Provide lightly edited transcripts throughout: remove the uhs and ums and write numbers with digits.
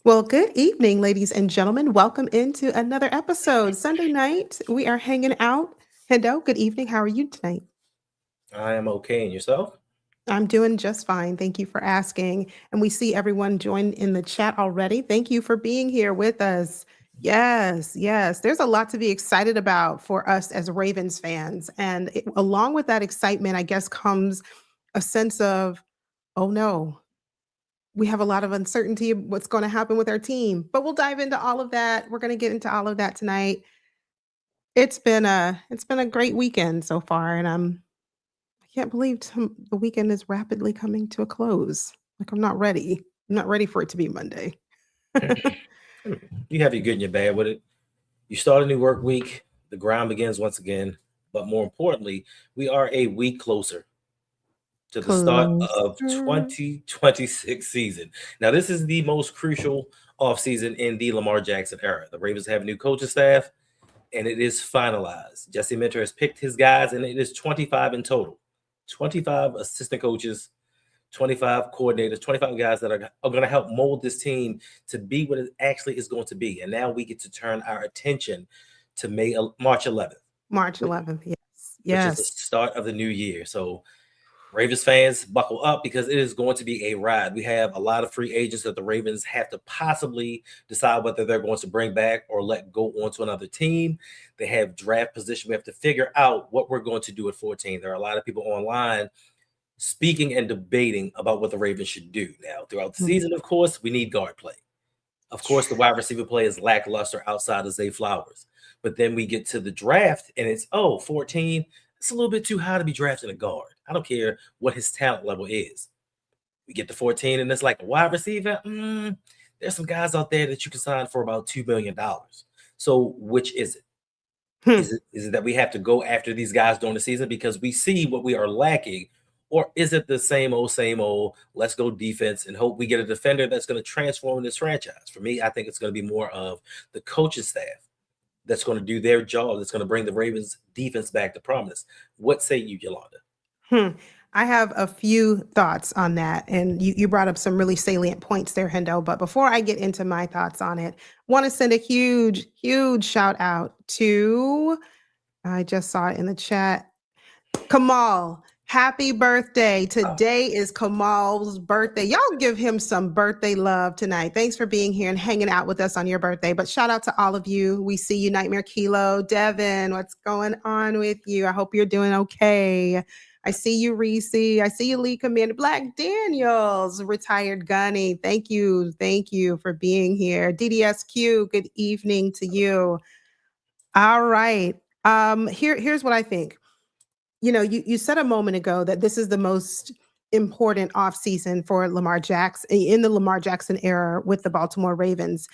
Well, good evening, ladies and gentlemen. Welcome into another episode. Sunday night, we are hanging out. Hendo, good evening. How are you tonight? I am okay. And yourself? I'm doing just fine. Thank you for asking. And we see everyone join in the chat already. Thank you for being here with us. Yes, yes. There's a lot to be excited about for us as Ravens fans. And along with that excitement, I guess, comes a sense of, oh no, we have a lot of uncertainty of what's going to happen with our team, but we'll dive into all of that. We're going to get into all of that tonight. It's been a great weekend so far, and I can't believe the weekend is rapidly coming to a close. Like I'm not ready. I'm not ready for it to be Monday. You have your good and your bad with it. You start a new work week, the grind begins once again. But more importantly, we are a week closer to the start of Closer. 2026 season. Now, this is the most crucial offseason in the Lamar Jackson era. The Ravens have a new coaching staff, and it is finalized. Jesse Minter has picked his guys, and it is 25 in total. 25 assistant coaches, 25 coordinators, 25 guys that are going to help mold this team to be what it actually is going to be. And now we get to turn our attention to March 11th, March 11th. Yes. which is the Yes. start of the new year. So Ravens fans, buckle up because it is going to be a ride. We have a lot of free agents that the Ravens have to possibly decide whether they're going to bring back or let go onto another team. They have draft position. We have to figure out what we're going to do at 14. There are a lot of people online speaking and debating about what the Ravens should do. Now, throughout the Mhm. season, of course, we need guard play. Of course, the wide receiver play is lackluster outside of Zay Flowers. But then we get to the draft and it's, 14. It's a little bit too high to be drafting a guard. I don't care what his talent level is. We get to 14 and it's like a wide receiver. There's some guys out there that you can sign for about $2 million. So which is it? Hmm. Is it that we have to go after these guys during the season because we see what we are lacking? Or is it the same old, let's go defense and hope we get a defender that's going to transform this franchise? For me, I think it's going to be more of the coaching staff that's going to do their job, that's going to bring the Ravens defense back to prominence. What say you, Yolanda? Hmm. I have a few thoughts on that. And you brought up some really salient points there, Hendo. But before I get into my thoughts on it, want to send a huge, huge shout out to, I just saw it in the chat, Kamal. Happy birthday. Today is Kamal's birthday. Y'all give him some birthday love tonight. Thanks for being here and hanging out with us on your birthday. But shout out to all of you. We see you, Nightmare Kilo. Devin, what's going on with you? I hope you're doing okay. I see you, Reese. I see you, Lee Commander Black Daniels, retired Gunny. Thank you. Thank you for being here. DDSQ, good evening to you. All right. Here's what I think. You said a moment ago that this is the most important offseason for Lamar Jackson in the Lamar Jackson era with the Baltimore Ravens.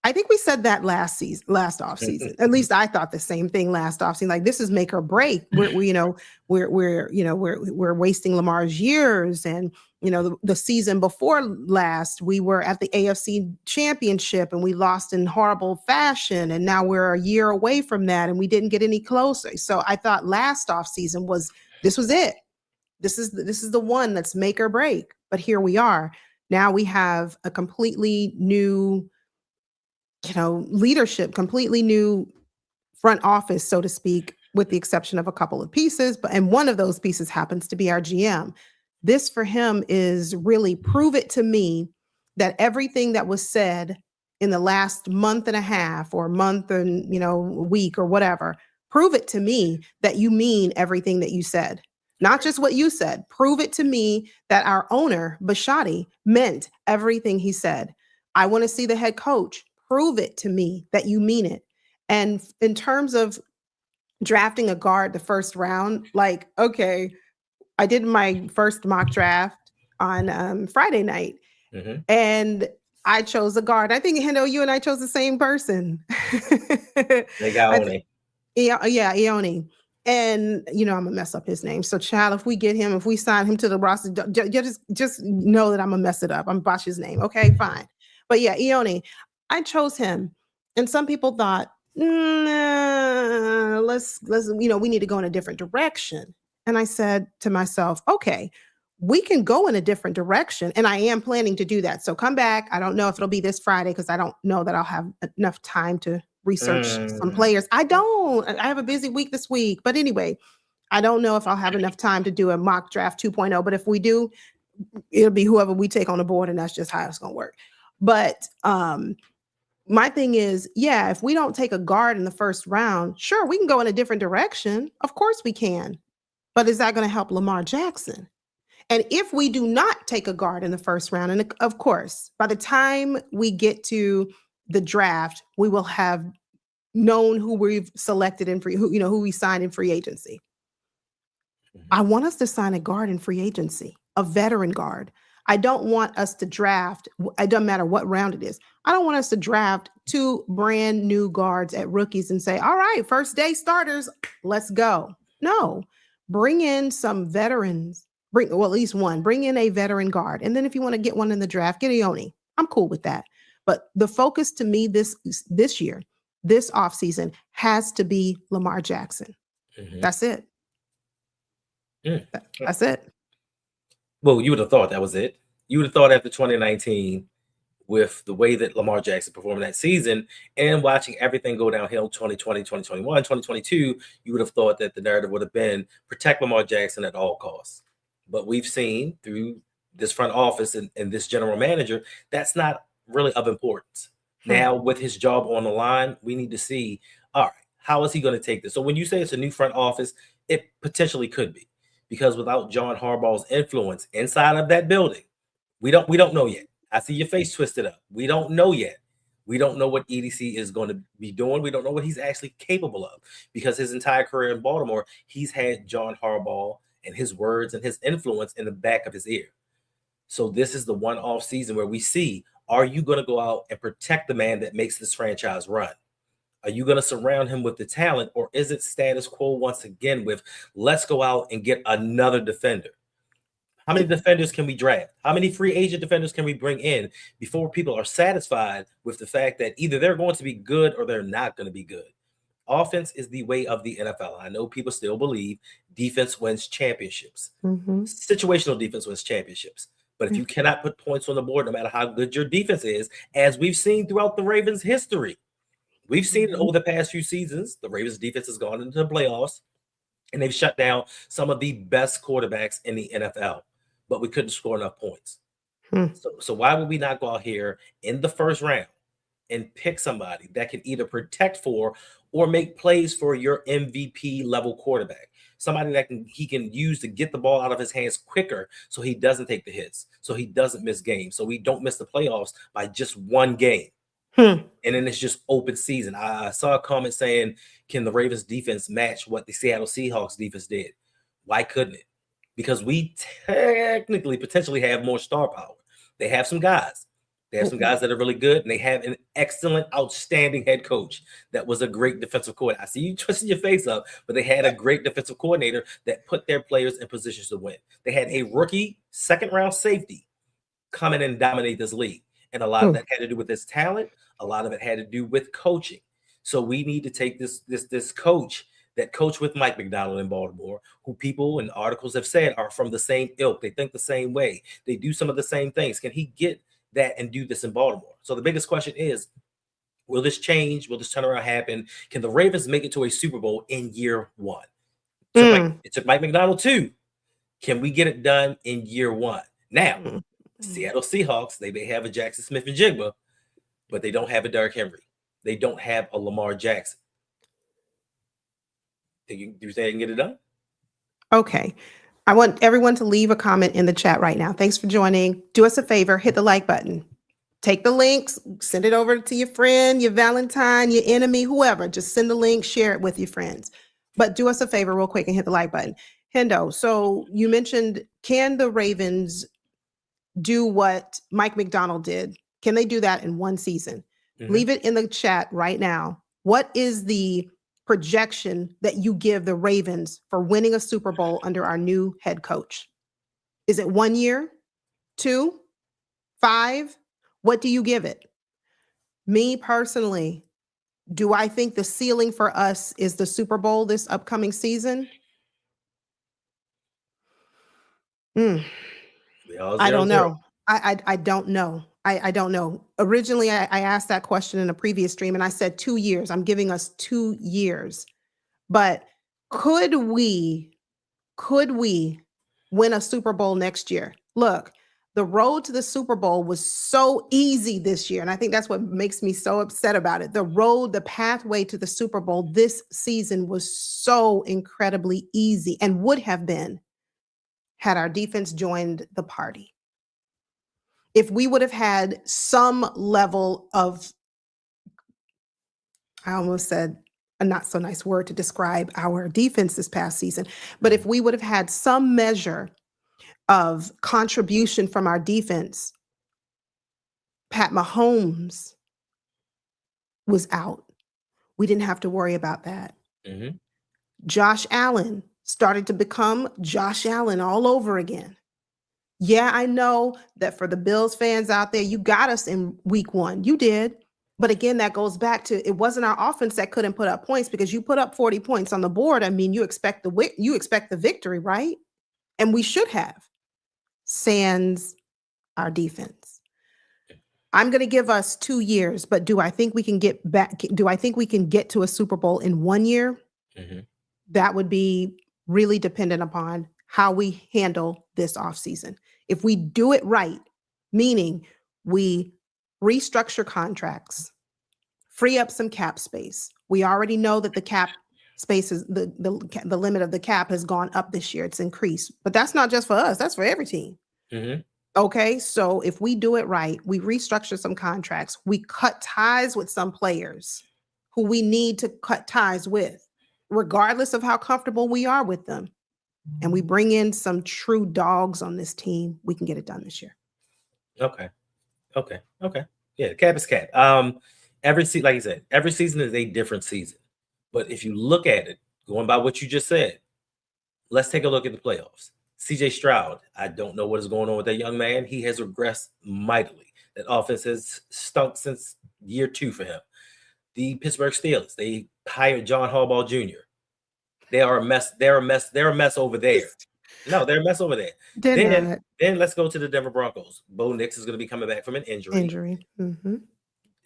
I think we said that last offseason. At least I thought the same thing last offseason. Like this is make or break. We're wasting Lamar's years, and the season before last, we were at the AFC Championship and we lost in horrible fashion, and now we're a year away from that, and we didn't get any closer. So I thought last offseason was it. This is the one that's make or break. But here we are. Now we have a completely new leadership, completely new front office, so to speak, with the exception of a couple of pieces. And one of those pieces happens to be our GM. This for him is really prove it to me that everything that was said in the last month and a half or month and, week or whatever, prove it to me that you mean everything that you said. Not just what you said. Prove it to me that our owner, Bishotti, meant everything he said. I want to see the head coach. Prove it to me that you mean it. And in terms of drafting a guard the first round, like, okay, I did my first mock draft on Friday night, and I chose a guard. I think, Hendo, you and I chose the same person. They got on it. Yeah, Ione. And I'm gonna mess up his name. So, child, if we sign him to the roster, just know that I'm gonna mess it up. I'm botch his name. Okay, fine. But yeah, Ione, I chose him, and some people thought, let's we need to go in a different direction. And I said to myself, okay, we can go in a different direction. And I am planning to do that. So come back. I don't know if it'll be this Friday because I don't know that I'll have enough time to research some players. I have a busy week this week. But anyway, I don't know if I'll have enough time to do a mock draft 2.0. But if we do, it'll be whoever we take on the board. And that's just how it's going to work. But my thing is, yeah, if we don't take a guard in the first round, sure, we can go in a different direction. Of course we can. But is that going to help Lamar Jackson? And if we do not take a guard in the first round, and of course, by the time we get to the draft, we will have known who we've selected in who we signed in free agency. I want us to sign a guard in free agency, a veteran guard. I don't want us to draft, it doesn't matter what round it is. I don't want us to draft 2 brand new guards at rookies and say, all right, first day starters, let's go. No, bring in some veterans. At least one. Bring in a veteran guard. And then if you want to get one in the draft, get Ione. I'm cool with that. But the focus to me this year, this offseason, has to be Lamar Jackson. That's it. That's it. Well, you would have thought that was it. You would have thought after 2019, with the way that Lamar Jackson performed that season and watching everything go downhill 2020, 2021, 2022, you would have thought that the narrative would have been protect Lamar Jackson at all costs. But we've seen through this front office and this general manager, that's not really of importance. Now, with his job on the line, we need to see, all right, how is he going to take this? So when you say it's a new front office, it potentially could be, because without John Harbaugh's influence inside of that building, we don't know yet. I see your face twisted up. We don't know yet. We don't know what EDC is going to be doing. We don't know what he's actually capable of, because his entire career in Baltimore, he's had John Harbaugh and his words and his influence in the back of his ear. So this is the one off season where we see, are you going to go out and protect the man that makes this franchise run? Are you going to surround him with the talent, or is it status quo once again with let's go out and get another defender? How many defenders can we draft? How many free agent defenders can we bring in before people are satisfied with the fact that either they're going to be good or they're not going to be good? Offense is the way of the NFL. I know people still believe defense wins championships. Situational defense wins championships. But if you cannot put points on the board, no matter how good your defense is, as we've seen throughout the Ravens' history, we've seen it over the past few seasons. The Ravens' defense has gone into the playoffs, and they've shut down some of the best quarterbacks in the NFL. But we couldn't score enough points. So why would we not go out here in the first round and pick somebody that can either protect for or make plays for your MVP level quarterback? Somebody that he can use to get the ball out of his hands quicker, so he doesn't take the hits, so he doesn't miss games, so we don't miss the playoffs by just one game. And then it's just open season. I saw a comment saying, can the Ravens defense match what the Seattle Seahawks defense did? Why couldn't it? Because we technically potentially have more star power. They have some guys. They have some guys that are really good, and they have an excellent, outstanding head coach that was a great defensive coordinator. I see you twisting your face up, but they had a great defensive coordinator that put their players in positions to win. They had a rookie second-round safety come in and dominate this league, and a lot of that had to do with his talent. A lot of it had to do with coaching. So we need to take this coach that coach with Mike Macdonald in Baltimore, who people in articles have said are from the same ilk. They think the same way. They do some of the same things. Can he get that and do this in Baltimore? So the biggest question is, will this change? Will this turnaround happen? Can the Ravens make it to a Super Bowl in year one? It took Mike Macdonald too. Can we get it done in year one? Now, Seattle Seahawks, they may have a Jackson Smith and Jigba, but they don't have a Derrick Henry. They don't have a Lamar Jackson. Do you think they can get it done? Okay. I want everyone to leave a comment in the chat right now. Thanks for joining. Do us a favor, hit the like button. Take the links, send it over to your friend, your Valentine, your enemy, whoever. Just send the link, share it with your friends. But do us a favor real quick and hit the like button. Hendo, so you mentioned, can the Ravens do what Mike Macdonald did? Can they do that in one season? Leave it in the chat right now. What is the projection that you give the Ravens for winning a Super Bowl under our new head coach? Is it 1 year, 2, 5? What do you give it? Me personally, do I think the ceiling for us is the Super Bowl this upcoming season? I don't know. I don't know. I don't know. Originally, I asked that question in a previous stream, and I said 2 years. I'm giving us 2 years. But could we win a Super Bowl next year? Look, the road to the Super Bowl was so easy this year, and I think that's what makes me so upset about it. The pathway to the Super Bowl this season was so incredibly easy and would have been had our defense joined the party. If we would have had some level of, I almost said a not so nice word to describe our defense this past season, but if we would have had some measure of contribution from our defense, Pat Mahomes was out. We didn't have to worry about that. Mm-hmm. Josh Allen started to become Josh Allen all over again. Yeah, I know that for the Bills fans out there, you got us in week 1. You did. But again, that goes back to it wasn't our offense that couldn't put up points because you put up 40 points on the board. I mean, you expect the victory, right? And we should have. Sans our defense. I'm going to give us 2 years, but do I think we can get back? Do I think we can get to a Super Bowl in 1 year? Mm-hmm. That would be really dependent upon how we handle this offseason. If we do it right, meaning we restructure contracts, free up some cap space. We already know that the cap space is the limit of the cap has gone up this year. It's increased, but that's not just for us. That's for every team. Mm-hmm. Okay, so if we do it right, we restructure some contracts, we cut ties with some players who we need to cut ties with, regardless of how comfortable we are with them, and we bring in some true dogs on this team, we can get it done this year. Okay. Yeah, the cap is cap. Like you said, every season is a different season. But if you look at it, going by what you just said, let's take a look at the playoffs. CJ Stroud, I don't know what is going on with that young man. He has regressed mightily. That offense has stunk since year 2 for him. The Pittsburgh Steelers, they hired John Harbaugh Jr. They are a mess. They're a mess over there. No, they're a mess over there. Then let's go to the Denver Broncos. Bo Nix is going to be coming back from an injury. Mm-hmm.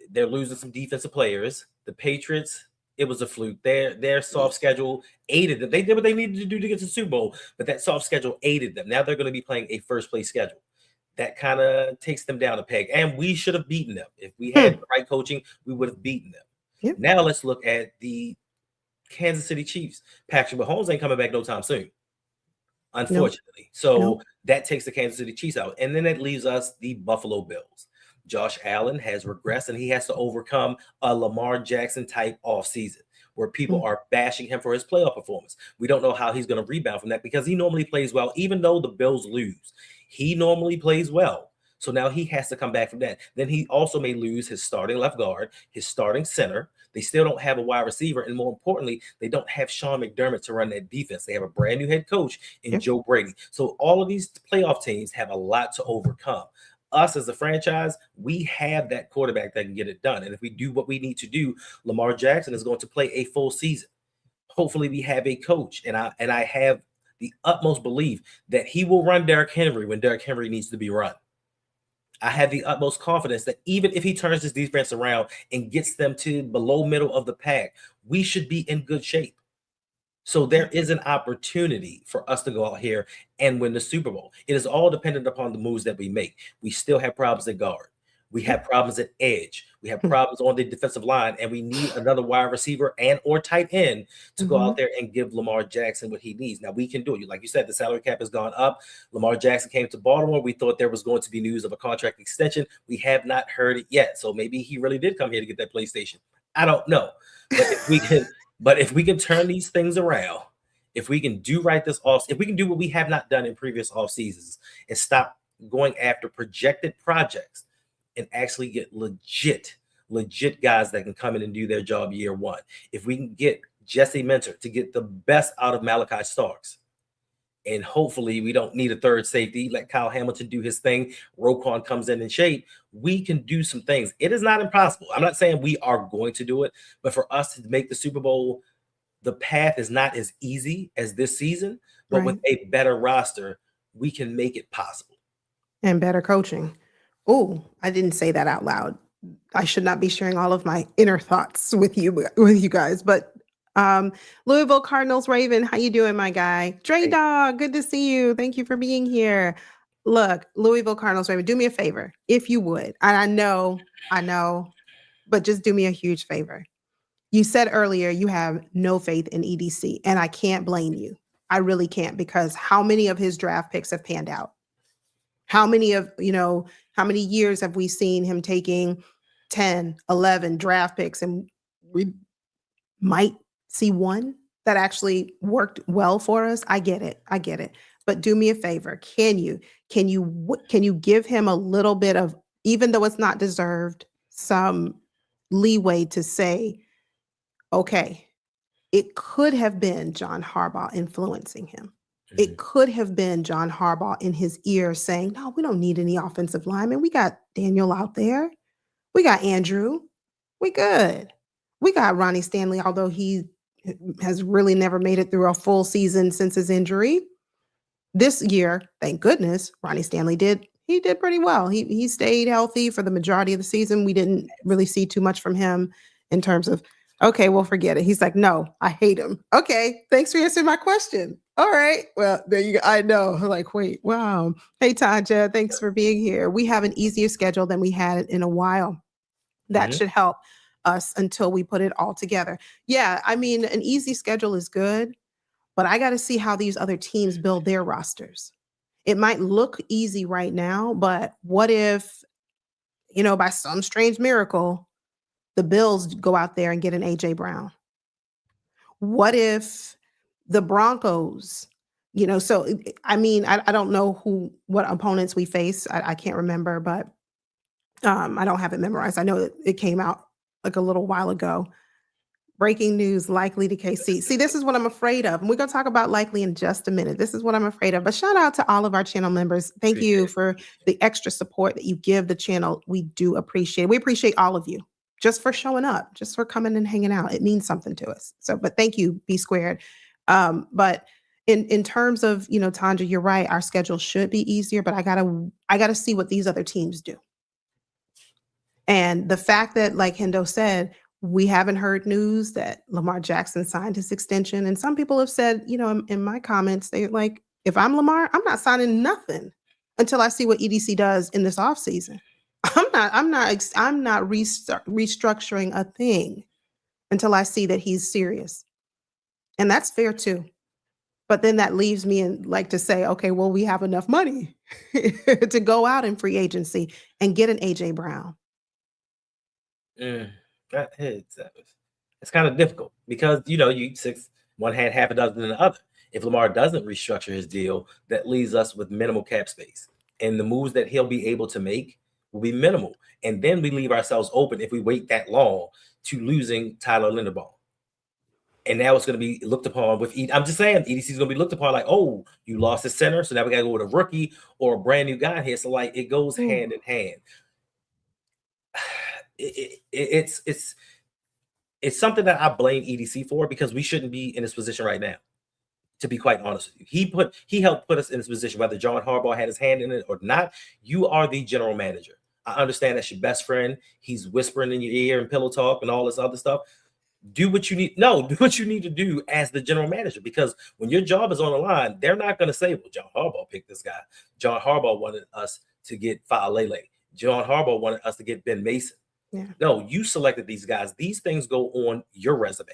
They're losing some defensive players. The Patriots, it was a fluke. Their soft schedule aided them. They did what they needed to do to get to the Super Bowl, but that soft schedule aided them. Now they're going to be playing a first place schedule. That kind of takes them down a peg. And we should have beaten them. If we had the right coaching, we would have beaten them. Yep. Now let's look at the Kansas City Chiefs. Patrick Mahomes ain't coming back no time soon, unfortunately. That takes the Kansas City Chiefs out. And then it leaves us the Buffalo Bills. Josh Allen has regressed, and he has to overcome a Lamar Jackson type offseason where people are bashing him for his playoff performance. We don't know how he's going to rebound from that because he normally plays well. Even though the Bills lose, he normally plays well. So now he has to come back from that. Then he also may lose his starting left guard, his starting center. They still don't have a wide receiver. And more importantly, they don't have Sean McDermott to run that defense. They have a brand new head coach in Joe Brady. So all of these playoff teams have a lot to overcome. Us as a franchise, we have that quarterback that can get it done. And if we do what we need to do, Lamar Jackson is going to play a full season. Hopefully we have a coach. And I have the utmost belief that he will run Derrick Henry when Derrick Henry needs to be run. I have the utmost confidence that even if he turns his defense around and gets them to below middle of the pack, we should be in good shape. So there is an opportunity for us to go out here and win the Super Bowl. It is all dependent upon the moves that we make. We still have problems at guard. We have problems at edge. We have problems on the defensive line, and we need another wide receiver and or tight end to go out there and give Lamar Jackson what he needs. Now, we can do it. Like you said, the salary cap has gone up. Lamar Jackson came to Baltimore. We thought there was going to be news of a contract extension. We have not heard it yet. So maybe he really did come here to get that PlayStation. I don't know. But if we can turn these things around, if we can do right this off, if we can do what we have not done in previous off seasons and stop going after projected projects and actually get legit guys that can come in and do their job year 1. If we can get Jesse Minter to get the best out of Malachi Starks, and hopefully we don't need a third safety, let Kyle Hamilton do his thing, Roquan comes in shape, we can do some things. It is not impossible. I'm not saying we are going to do it, but for us to make the Super Bowl, the path is not as easy as this season, but with a better roster, we can make it possible. And better coaching. Oh, I didn't say that out loud. I should not be sharing all of my inner thoughts with you guys. But Louisville Cardinals Raven, how you doing, my guy? Dre Hey, Dog, good to see you. Thank you for being here. Look, Louisville Cardinals Raven, do me a favor, if you would. And I know, but just do me a huge favor. You said earlier you have no faith in EDC, and I can't blame you. I really can't, because how many of his draft picks have panned out? How many how many years have we seen him taking 10, 11 draft picks, and we might see one that actually worked well for us? I get it. I get it. But do me a favor. Can you give him a little bit of, even though it's not deserved, some leeway to say, okay, it could have been John Harbaugh influencing him. mhm. It could have been John Harbaugh in his ear saying, no, we don't need any offensive linemen. We got Daniel out there. We got Andrew. We good. We got Ronnie Stanley, although he has really never made it through a full season since his injury. This year, thank goodness, Ronnie Stanley he did pretty well. He stayed healthy for the majority of the season. We didn't really see too much from him in terms of, okay, well, forget it. He's like, no, I hate him. Okay, thanks for answering my question. All right. Well, there you go. I know. Like, wait, wow. Hey, Tanja, thanks for being here. We have an easier schedule than we had in a while. That Mhm. should help us until we put it all together. Yeah, I mean, an easy schedule is good, but I got to see how these other teams build their rosters. It might look easy right now, but what if, by some strange miracle, the Bills go out there and get an AJ Brown? What if the Broncos, I mean, I don't know what opponents we face. I can't remember, but I don't have it memorized. I know it came out like a little while ago. Breaking news, Likely to KC. See, this is what I'm afraid of. And we're going to talk about Likely in just a minute. This is what I'm afraid of. But shout out to all of our channel members. Thank Appreciate you it. for the extra support that you give the channel. We do appreciate it. We appreciate all of you just for showing up, just for coming and hanging out. It means something to us. So, but thank you, B Squared. But in terms of, Tanja, you're right. Our schedule should be easier, but I gotta see what these other teams do. And the fact that, like Hendo said, we haven't heard news that Lamar Jackson signed his extension. And some people have said, in my comments, they're like, if I'm Lamar, I'm not signing nothing until I see what EDC does in this offseason. I'm not restructuring a thing until I see that he's serious. And that's fair too. But then that leaves me in, like, to say, okay, well, we have enough money to go out in free agency and get an AJ Brown. Mm, it's kind of difficult because one hand half a dozen than the other. If Lamar doesn't restructure his deal, that leaves us with minimal cap space, and the moves that he'll be able to make will be minimal. And then we leave ourselves open, if we wait that long, to losing Tyler Linderbaum. And now it's going to be looked upon with I'm just saying, EDC is going to be looked upon like, oh, you lost his center, so now we got to go with a rookie or a brand new guy here. So like it goes hand in hand. It's something that I blame EDC for, because we shouldn't be in this position right now. To be quite honest with you, he helped put us in this position, whether John Harbaugh had his hand in it or not. You are the general manager. I understand that's your best friend. He's whispering in your ear and pillow talk and all this other stuff. Do what you need. No, do what you need to do as the general manager, because when your job is on the line, they're not going to say, well, John Harbaugh picked this guy. John Harbaugh wanted us to get Fa'alele. John Harbaugh wanted us to get Ben Mason. Yeah. No, you selected these guys. These things go on your resume.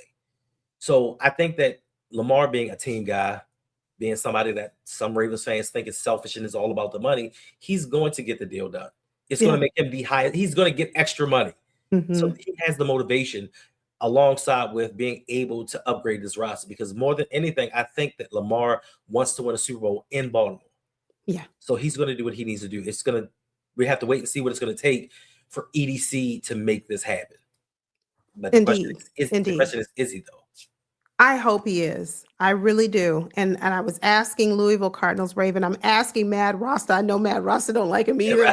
So I think that Lamar being a team guy, being somebody that some Ravens fans think is selfish and is all about the money, he's going to get the deal done. It's going to make him the highest. He's going to get extra money. Mm-hmm. So he has the motivation alongside with being able to upgrade this roster, because more than anything, I think that Lamar wants to win a Super Bowl in Baltimore. Yeah. So he's going to do what he needs to do. We have to wait and see what it's going to take for EDC to make this happen. But the question is he though? I hope he is. I really do. And I was asking Louisville Cardinals Raven. I'm asking Mad Rasta. I know Mad Rasta don't like him either.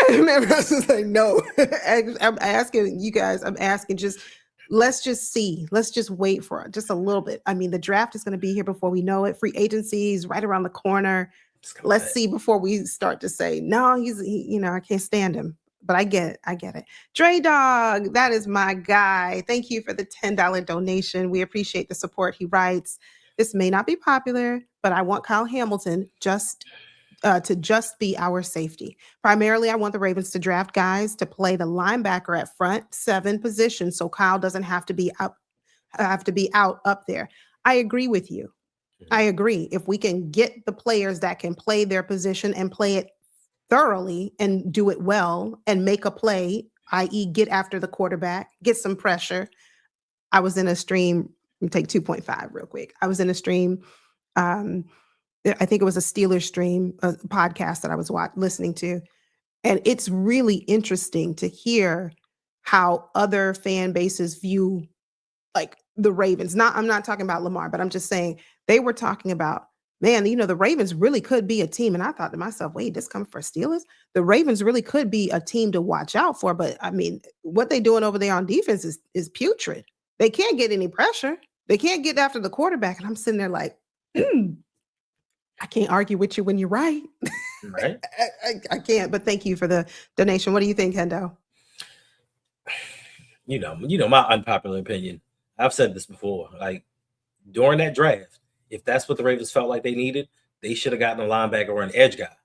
Mad Rasta's like, no. I'm asking you guys. Let's just see. Let's just wait for it just a little bit. I mean, the draft is going to be here before we know it. Free agency is right around the corner. Let's see before we start to say, no, I can't stand him. But I get it. Dre Dog, that is my guy. Thank you for the $10 donation. We appreciate the support. He writes, this may not be popular, but I want Kyle Hamilton to just be our safety. Primarily, I want the Ravens to draft guys to play the linebacker at front 7 position, so Kyle doesn't have to be out up there. I agree with you. I agree. If we can get the players that can play their position and play it thoroughly and do it well and make a play, i.e. get after the quarterback, get some pressure. I was in a stream, let me take 2.5 real quick. I was in a stream, I think it was a Steelers stream, a podcast that I was listening to. And it's really interesting to hear how other fan bases view like the Ravens. I'm not talking about Lamar, but I'm just saying they were talking about, man, the Ravens really could be a team. And I thought to myself, wait, this coming for Steelers? The Ravens really could be a team to watch out for. But I mean, what they doing over there on defense is putrid. They can't get any pressure. They can't get after the quarterback. And I'm sitting there like, I can't argue with you when you're right. Right. I can't, but thank you for the donation. What do you think, Hendo? My unpopular opinion. I've said this before. Like during that draft, if that's what the Ravens felt like they needed, they should have gotten a linebacker or an edge guy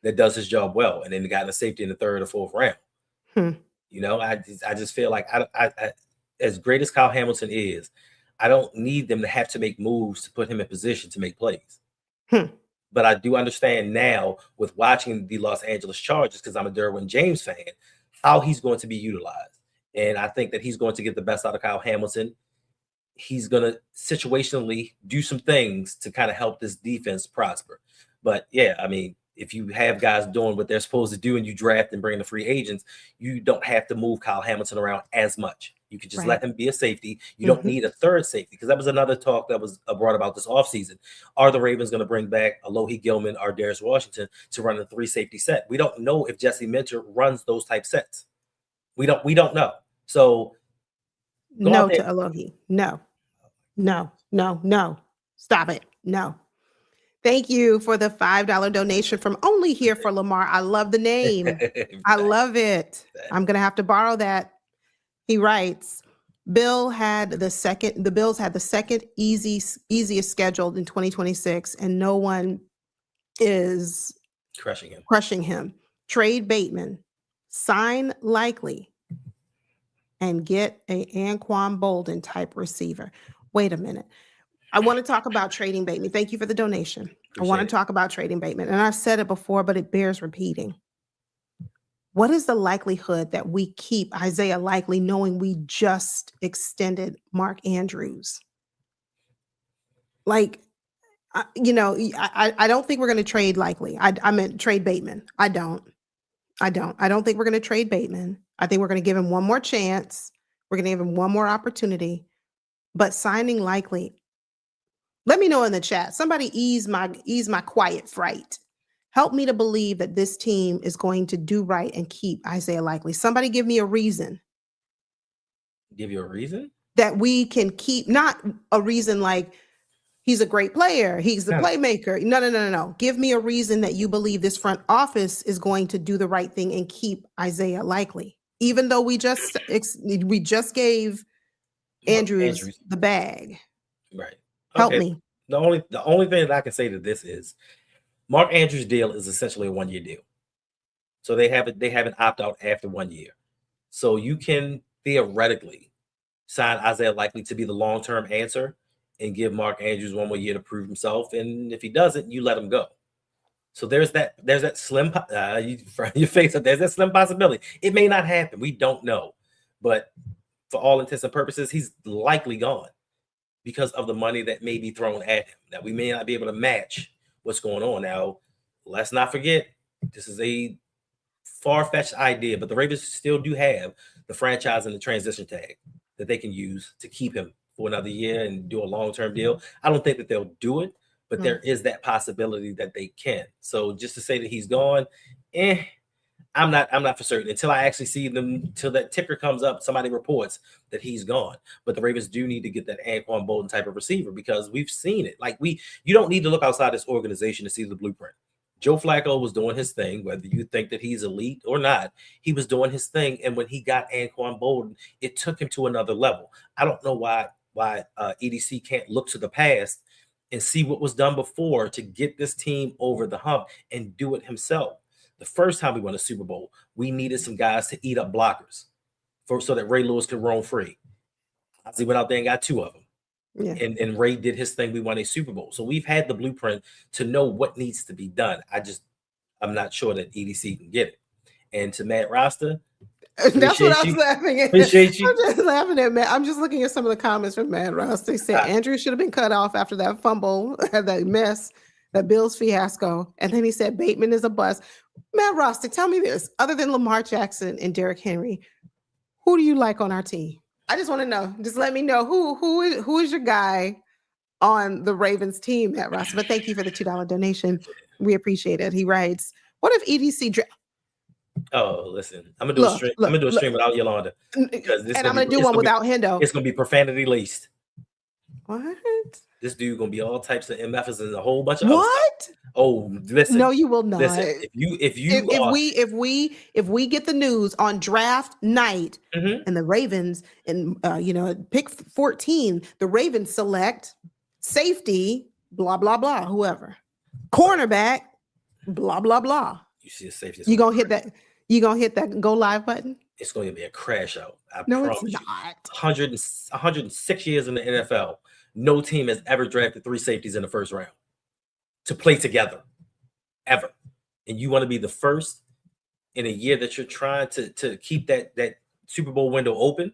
that does his job well, and then gotten a safety in the 3rd or 4th round. I just feel like I as great as Kyle Hamilton is, I don't need them to have to make moves to put him in position to make plays. But I do understand now with watching the Los Angeles Chargers, because I'm a Derwin James fan, how he's going to be utilized. And I think that he's going to get the best out of Kyle Hamilton. He's going to situationally do some things to kind of help this defense prosper. But yeah, I mean, if you have guys doing what they're supposed to do and you draft and bring the free agents, you don't have to move Kyle Hamilton around as much. You can just let him be a safety. You don't need a 3rd safety, because that was another talk that was brought about this offseason. Are the Ravens going to bring back Alohi Gilman or Darius Washington to run a 3-safety set? We don't know if Jesse Minter runs those type sets. We don't know. So no to Alohi. No. Stop it. No. Thank you for the $5 donation from Only Here for Lamar. I love the name. I love it. I'm going to have to borrow that. He writes, the Bills had the second easiest scheduled in 2026, and no one is crushing him. Trade Bateman, sign Likely, and get a Anquan Bolden type receiver. Wait a minute. I want to talk about trading Bateman. Thank you for the donation. I want to talk about trading Bateman. And I've said it before, but it bears repeating. What is the likelihood that we keep Isaiah Likely knowing we just extended Mark Andrews? Like, I don't think we're going to trade Likely. I meant trade Bateman. I don't think we're going to trade Bateman. I think we're going to give him one more chance. We're going to give him one more opportunity. But signing Likely, let me know in the chat. Somebody ease my quiet fright. Help me to believe that this team is going to do right and keep Isaiah Likely. Somebody give me a reason. Give you a reason? That we can keep, not a reason like he's a great player, he's the playmaker. No. Give me a reason that you believe this front office is going to do the right thing and keep Isaiah Likely. Even though we just gave Andrews the bag. Right. Help me. The only thing that I can say to this is Mark Andrews' deal is essentially a 1-year deal. So they have an opt-out after 1 year. So you can theoretically sign Isaiah Likely to be the long-term answer and give Mark Andrews 1 more year to prove himself. And if he doesn't, you let him go. So there's that slim your face up. There's that slim possibility. It may not happen. We don't know. But for all intents and purposes, he's likely gone because of the money that may be thrown at him that we may not be able to match what's going on. Now, let's not forget, this is a far-fetched idea, but the Ravens still do have the franchise and the transition tag that they can use to keep him for another year and do a long-term deal. I don't think that they'll do it, but there is that possibility that they can. So just to say that he's gone, I'm not for certain until I actually see them, till that ticker comes up, somebody reports that he's gone. But the Ravens do need to get that Anquan Bolden type of receiver because we've seen it. Like you don't need to look outside this organization to see the blueprint. Joe Flacco was doing his thing, whether you think that he's elite or not. He was doing his thing, and when he got Anquan Bolden, it took him to another level. I don't know why EDC can't look to the past and see what was done before to get this team over the hump and do it himself. The first time we won a Super Bowl, we needed some guys to eat up blockers so that Ray Lewis could roam free. He went out there and got 2 of them. Yeah. And Ray did his thing. We won a Super Bowl. So we've had the blueprint to know what needs to be done. I'm not sure that EDC can get it. And to Matt Rasta, that's what I was laughing at. Appreciate you. I'm just laughing at Matt. I'm just looking at some of the comments from Matt Rasta. He said Andrew should have been cut off after that fumble, that mess, that Bills fiasco. And then he said Bateman is a bust. Matt Rasta, tell me this. Other than Lamar Jackson and Derrick Henry, who do you like on our team? I just want to know. Just let me know who is your guy on the Ravens team, Matt Ross. But thank you for the $2 donation. We appreciate it. He writes, "What if EDC?" Oh, listen, I'm gonna do a stream. I'm gonna do a stream without Yolanda because I'm gonna do one without Hendo. It's gonna be profanity laced. What? This dude gonna be all types of MFs and a whole bunch of what? Stuff. Oh, listen. No, you will not. Listen, if we get the news on draft night and the Ravens and pick 14, the Ravens select safety, blah blah blah, whoever, cornerback, blah blah blah. You see a safety. You gonna hit that? You gonna hit that go live button? It's going to be a crash out. No, it's not. 106 years in the NFL. No team has ever drafted 3 safeties in the first round to play together, ever. And you want to be the first in a year that you're trying to keep that Super Bowl window open.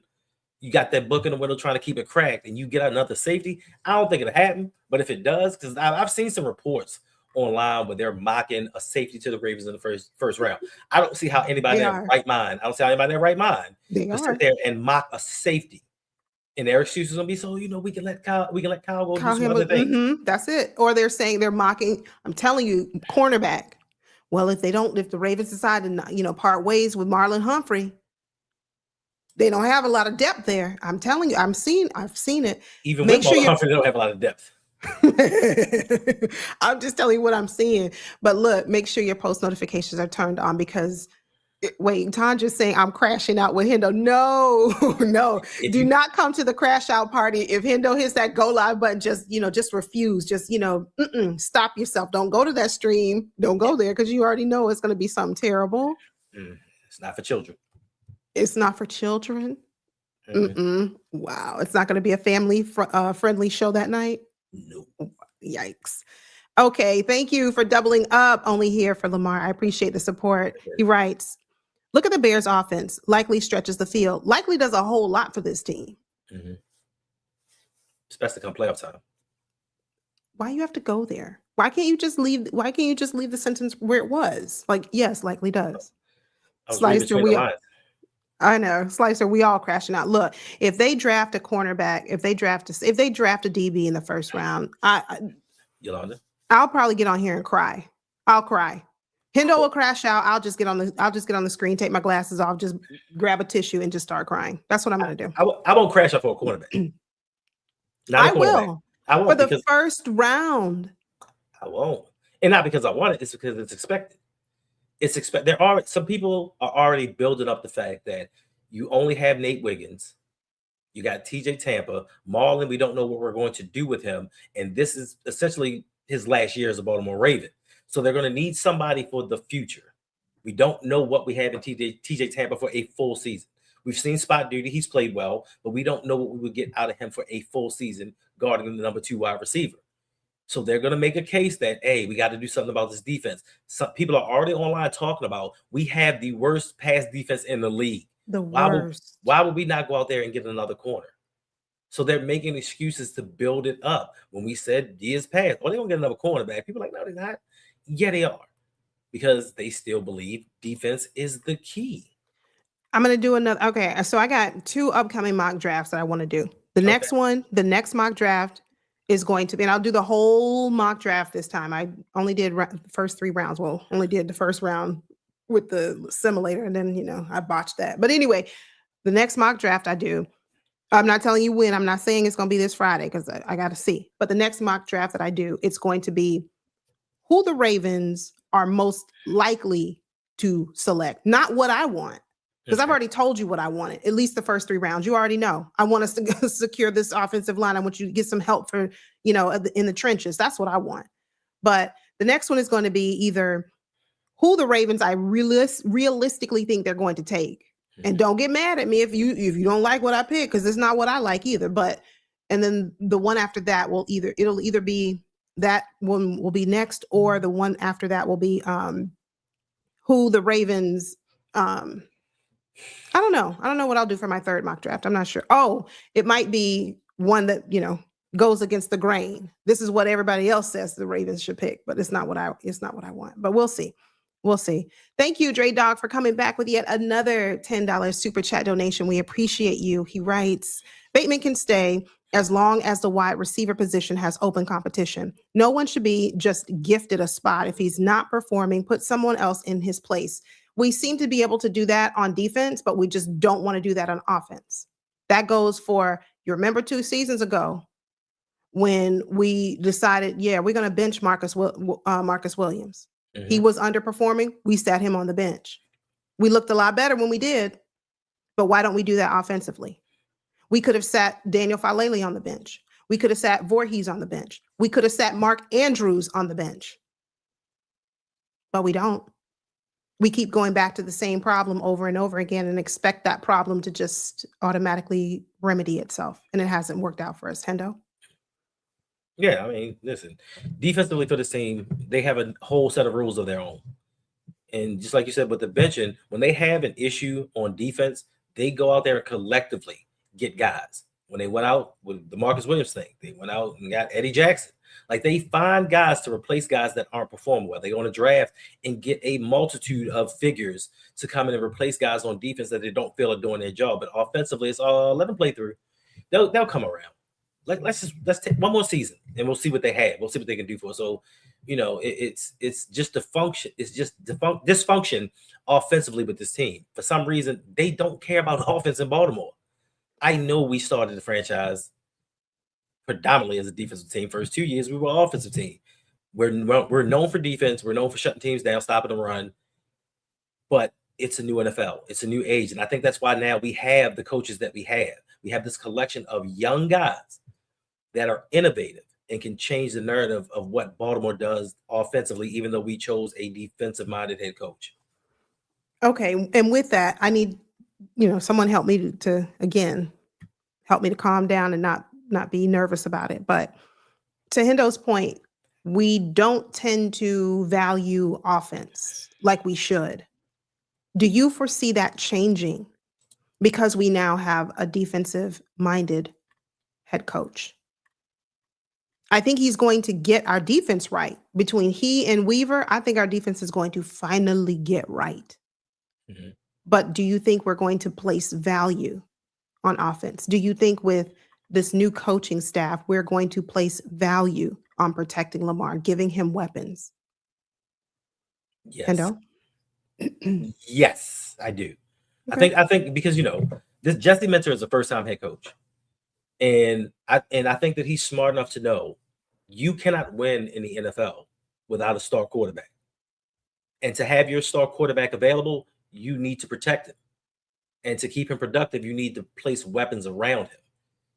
You got that book in the window trying to keep it cracked, and you get another safety. I don't think it'll happen, but if it does, because I've seen some reports online where they're mocking a safety to the Ravens in the first round. I don't see how anybody in their right mind. I don't see how anybody in their right mind will sit there and mock a safety. And their excuse is gonna be, so we can let Kyle go do some other things. That's it. Or they're saying they're mocking. I'm telling you, cornerback. Well, if the Ravens decide to part ways with Marlon Humphrey, they don't have a lot of depth there. I'm telling you, I've seen it. Even with Marlon Humphrey, they don't have a lot of depth. I'm just telling you what I'm seeing. But look, make sure your post notifications are turned on because Tandra's saying I'm crashing out with Hendo. No. Do not come to the crash out party. If Hendo hits that go live button, just refuse. Just, stop yourself. Don't go to that stream. Don't go there because you already know it's going to be something terrible. It's not for children. It's not for children. Wow. It's not going to be a family friendly show that night. No. Yikes. Okay. Thank you for doubling up. Only here for Lamar. I appreciate the support. He writes, look at the Bears offense. Likely stretches the field. Likely does a whole lot for this team. Especially come playoff time. Why you have to go there? Why can't you just leave the sentence where it was? Like, yes, Likely does. Slicer, I know. Slicer, we all crashing out. Look, if they draft a cornerback, if they draft a DB in the first round, Yolanda, I'll probably get on here and cry. I'll cry. Hendo will crash out. I'll just get on the screen, take my glasses off, just grab a tissue and just start crying. That's what I'm going to do. I won't crash out for a cornerback. I will. For the first round. I won't. And not because I want it. It's because it's expected. Some people are already building up the fact that you only have Nate Wiggins. You got TJ Tampa. Marlon, we don't know what we're going to do with him. And this is essentially his last year as a Baltimore Raven. So they're going to need somebody for the future. We don't know what we have in TJ Tampa for a full season. We've seen spot duty. He's played well, but we don't know what we would get out of him for a full season guarding the number 2 wide receiver. So they're going to make a case that, hey, we got to do something about this defense. Some people are already online talking about we have the worst pass defense in the league. Why would we not go out there and get another corner? So they're making excuses to build it up. When we said years past, they're going to get another cornerback. People are like, no, they're not. Yeah, they are. Because they still believe defense is the key. I'm going to do another. Okay, so I got 2 upcoming mock drafts that I want to do. The next mock draft is going to be, and I'll do the whole mock draft this time. I only did the first 3 rounds. Well, only did the first round with the simulator, and then, I botched that. But anyway, the next mock draft I do, I'm not telling you when. I'm not saying it's going to be this Friday because I got to see. But the next mock draft that I do, it's going to be who the Ravens are most likely to select, not what I want. Because I've already told you what I wanted, at least the first 3 rounds. You already know. I want us to secure this offensive line. I want you to get some help for, in the trenches. That's what I want. But the next one is going to be either who the Ravens I realistically think they're going to take. And don't get mad at me if you don't like what I pick, because it's not what I like either. But and then the one after that it'll either be that one will be next, or the one after that will be who the Ravens I don't know. I don't know what I'll do for my third mock draft. I'm not sure. Oh, it might be one that, goes against the grain. This is what everybody else says the Ravens should pick, but it's not what I want. But we'll see. We'll see. Thank you, Dre Dog, for coming back with yet another $10 super chat donation. We appreciate you. He writes, Bateman can stay as long as the wide receiver position has open competition. No one should be just gifted a spot. If he's not performing, put someone else in his place. We seem to be able to do that on defense, but we just don't want to do that on offense. That goes for, you remember 2 seasons ago when we decided, we're going to bench Marcus Williams. Mm-hmm. He was underperforming. We sat him on the bench. We looked a lot better when we did, but why don't we do that offensively? We could have sat Daniel Falele on the bench. We could have sat Voorhees on the bench. We could have sat Mark Andrews on the bench, but we don't. We keep going back to the same problem over and over again and expect that problem to just automatically remedy itself. And it hasn't worked out for us. Hendo? Yeah, I mean, listen, defensively for this team, they have a whole set of rules of their own. And just like you said, with the benching, when they have an issue on defense, they go out there and collectively get guys. When they went out with the Marcus Williams thing, they went out and got Eddie Jackson. Like, they find guys to replace guys that aren't performing well. They go on a draft and get a multitude of figures to come in and replace guys on defense that they don't feel are doing their job. But offensively, it's all let them play through. They'll come around. Like, let's take one more season and we'll see what they have. We'll see what they can do for us. So, it's just the function. It's just dysfunction offensively with this team. For some reason, they don't care about offense in Baltimore. I know we started the franchise predominantly as a defensive team. First 2 years, we were an offensive team. We're known for defense. We're known for shutting teams down, stopping the run. But it's a new NFL. It's a new age. And I think that's why now we have the coaches that we have. We have this collection of young guys that are innovative and can change the narrative of what Baltimore does offensively, even though we chose a defensive-minded head coach. Okay. And with that, I need, someone help me to calm down and not be nervous about it. But to Hendo's point, we don't tend to value offense like we should. Do you foresee that changing because we now have a defensive-minded head coach? I think he's going to get our defense right. Between he and Weaver, I think our defense is going to finally get right. Mm-hmm. But do you think we're going to place value on offense? Do you think with this new coaching staff, we're going to place value on protecting Lamar, giving him weapons? Yes. Hendo? Yes, I do. Okay. I think because, this Jesse Minter is a first-time head coach. And I think that he's smart enough to know you cannot win in the NFL without a star quarterback. And to have your star quarterback available, you need to protect him. And to keep him productive, you need to place weapons around him.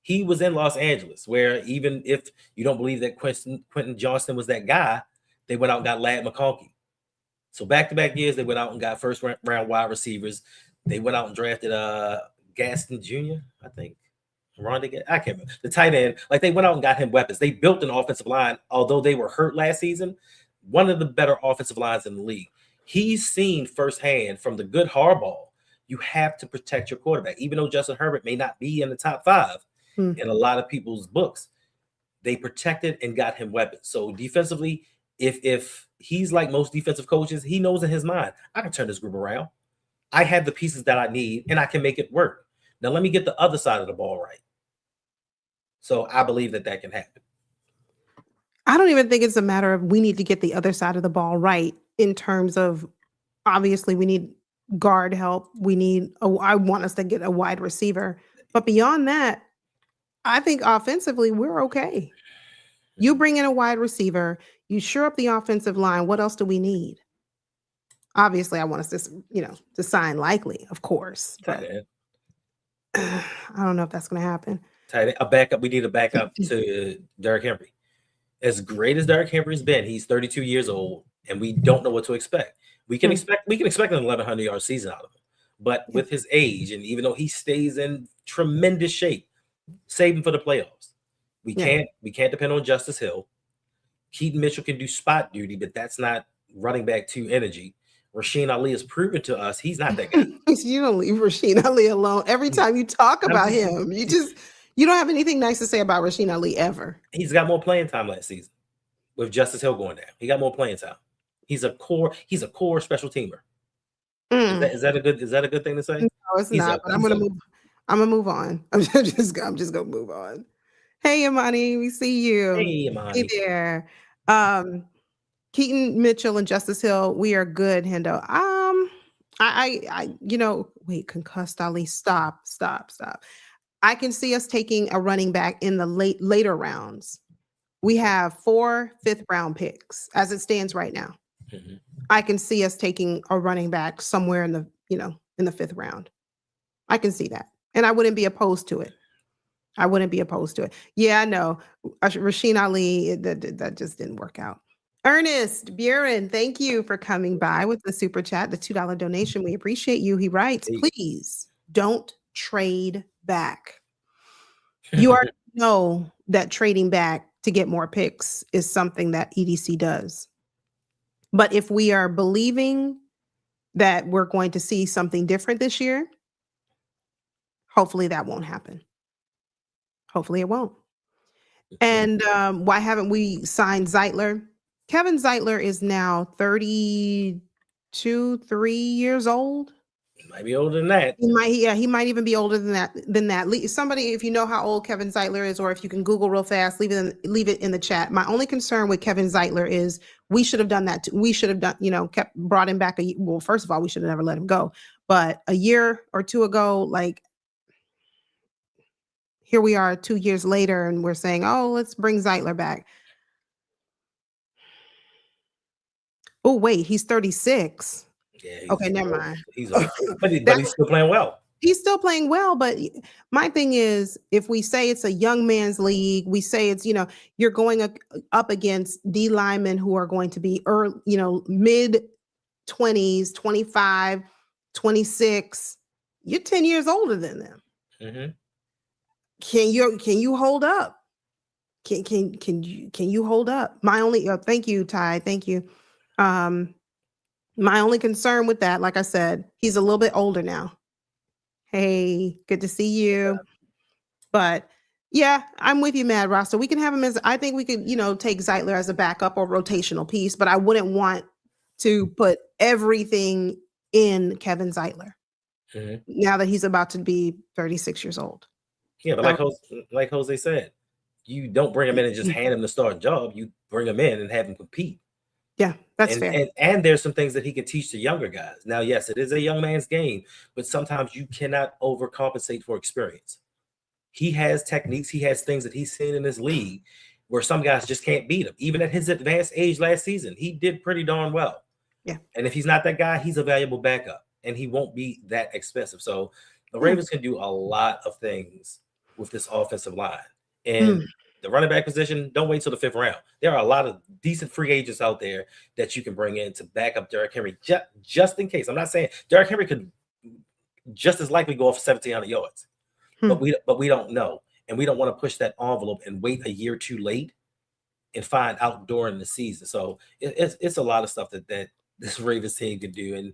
He was in Los Angeles, where even if you don't believe that Quentin Johnston was that guy, they went out and got Ladd McConkey. So back-to-back years, they went out and got first-round wide receivers. They went out and drafted Gaston Jr., I think. I can't remember. The tight end. Like, they went out and got him weapons. They built an offensive line, although they were hurt last season, one of the better offensive lines in the league. He's seen firsthand from the good Harbaugh, you have to protect your quarterback. Even though Justin Herbert may not be in the top 5 in a lot of people's books, they protected and got him weapons. So defensively, if he's like most defensive coaches, he knows in his mind, I can turn this group around. I have the pieces that I need, and I can make it work. Now, let me get the other side of the ball right. So I believe that can happen. I don't even think it's a matter of we need to get the other side of the ball right in terms of, obviously, we need guard help. I want us to get a wide receiver. But beyond that, I think offensively, we're okay. You bring in a wide receiver, you shore up the offensive line. What else do we need? Obviously, I want us to sign Likely, of course, Tight but end. I don't know if that's going to happen. Tight end. A backup. We need a backup to Derrick Henry. As great as Derrick Henry's been, he's 32 years old, and we don't know what to expect. We can expect an 1,100-yard season out of him, but Yeah. with his age, and even though he stays in tremendous shape, save him for the playoffs. We Yeah. can't depend on Justice Hill. Keaton Mitchell can do spot duty, but that's not running back 2 energy. Rasheen Ali has proven to us he's not that guy. You don't leave Rasheen Ali alone. Every time you talk about him, you don't have anything nice to say about Rasheen Ali ever. He's got more playing time last season with Justice Hill going down. He got more playing time. He's a core special teamer. Is that a good thing to say? No, it's not. But I'm gonna move on. I'm just gonna move on. Hey, Imani, we see you. Hey, Imani. Hey there. Keaton Mitchell and Justice Hill, we are good, Hendo. Wait, concussed Ali. Stop. I can see us taking a running back in the later rounds. We have 4 fifth-round picks as it stands right now. Mm-hmm. I can see us taking a running back somewhere in the 5th round. I can see that. And I wouldn't be opposed to it. Yeah, I know. Rasheen Ali, that just didn't work out. Ernest Buren, thank you for coming by with the super chat, the $2 donation. We appreciate you. He writes, please don't trade back. You already know that trading back to get more picks is something that EDC does. But if we are believing that we're going to see something different this year, hopefully that won't happen. Hopefully it won't. And why haven't we signed Zeitler? Kevin Zeitler is now 32, 3 years old. He might be older than that. He might even be older than that. Somebody, if you know how old Kevin Zeitler is, or if you can Google real fast, leave it in the chat. My only concern with Kevin Zeitler is we should have done that. We should have brought him back. Well, first of all, we should have never let him go. But a year or two ago, like, here we are 2 years later, and we're saying, oh, let's bring Zeitler back. Oh, wait, he's 36. Yeah. Okay, never mind. He's old. but he's still playing well. He's still playing well, but my thing is, if we say it's a young man's league, we say it's, you're going up against D linemen who are going to be early, mid 20s, 25, 26. You're 10 years older than them. Mm-hmm. Can you hold up? Can you hold up? My only thank you, Ty. Thank you. My only concern with that, like I said, he's a little bit older now. Hey, good to see you. But yeah, I'm with you, Mad Rasta. We can have him I think we could, take Zeitler as a backup or rotational piece, but I wouldn't want to put everything in Kevin Zeitler now that he's about to be 36 years old. Yeah, but like Jose said, you don't bring him in and just hand him the starting job. You bring him in and have him compete. Yeah, that's fair. And there's some things that he can teach the younger guys. Now, yes, it is a young man's game, but sometimes you cannot overcompensate for experience. He has techniques. He has things that he's seen in this league where some guys just can't beat him. Even at his advanced age last season, he did pretty darn well. Yeah. And if he's not that guy, he's a valuable backup, and he won't be that expensive. So the Ravens can do a lot of things with this offensive line. And the running back position, don't wait till the 5th round. There are a lot of decent free agents out there that you can bring in to back up Derrick Henry, just in case. I'm not saying Derrick Henry could just as likely go off 1,700 yards, but we don't know, and we don't want to push that envelope and wait a year too late and find out during the season. So it's a lot of stuff that this Ravens team can do. And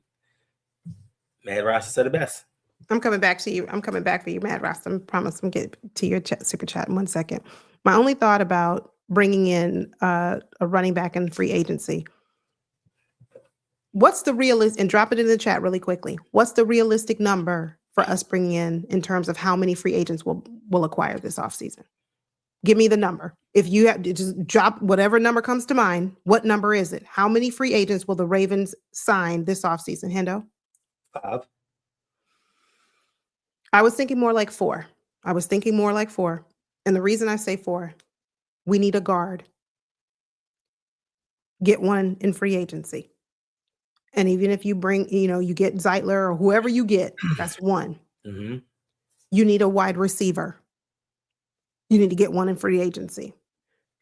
Mad Rasta said it best. I'm coming back to you. I'm coming back for you, Mad Rasta. I promise I'm getting to your super chat in 1 second. My only thought about bringing in a running back in free agency. What's the realistic, and drop it in the chat really quickly. What's the realistic number for us bringing in terms of how many free agents will acquire this offseason? Give me the number. If you have to just drop whatever number comes to mind, what number is it? How many free agents will the Ravens sign this offseason, Hendo? 5. I was thinking more like 4. And the reason I say 4, we need a guard. Get one in free agency. And even if you bring, you get Zeitler or whoever you get, that's one. Mm-hmm. You need a wide receiver. You need to get one in free agency.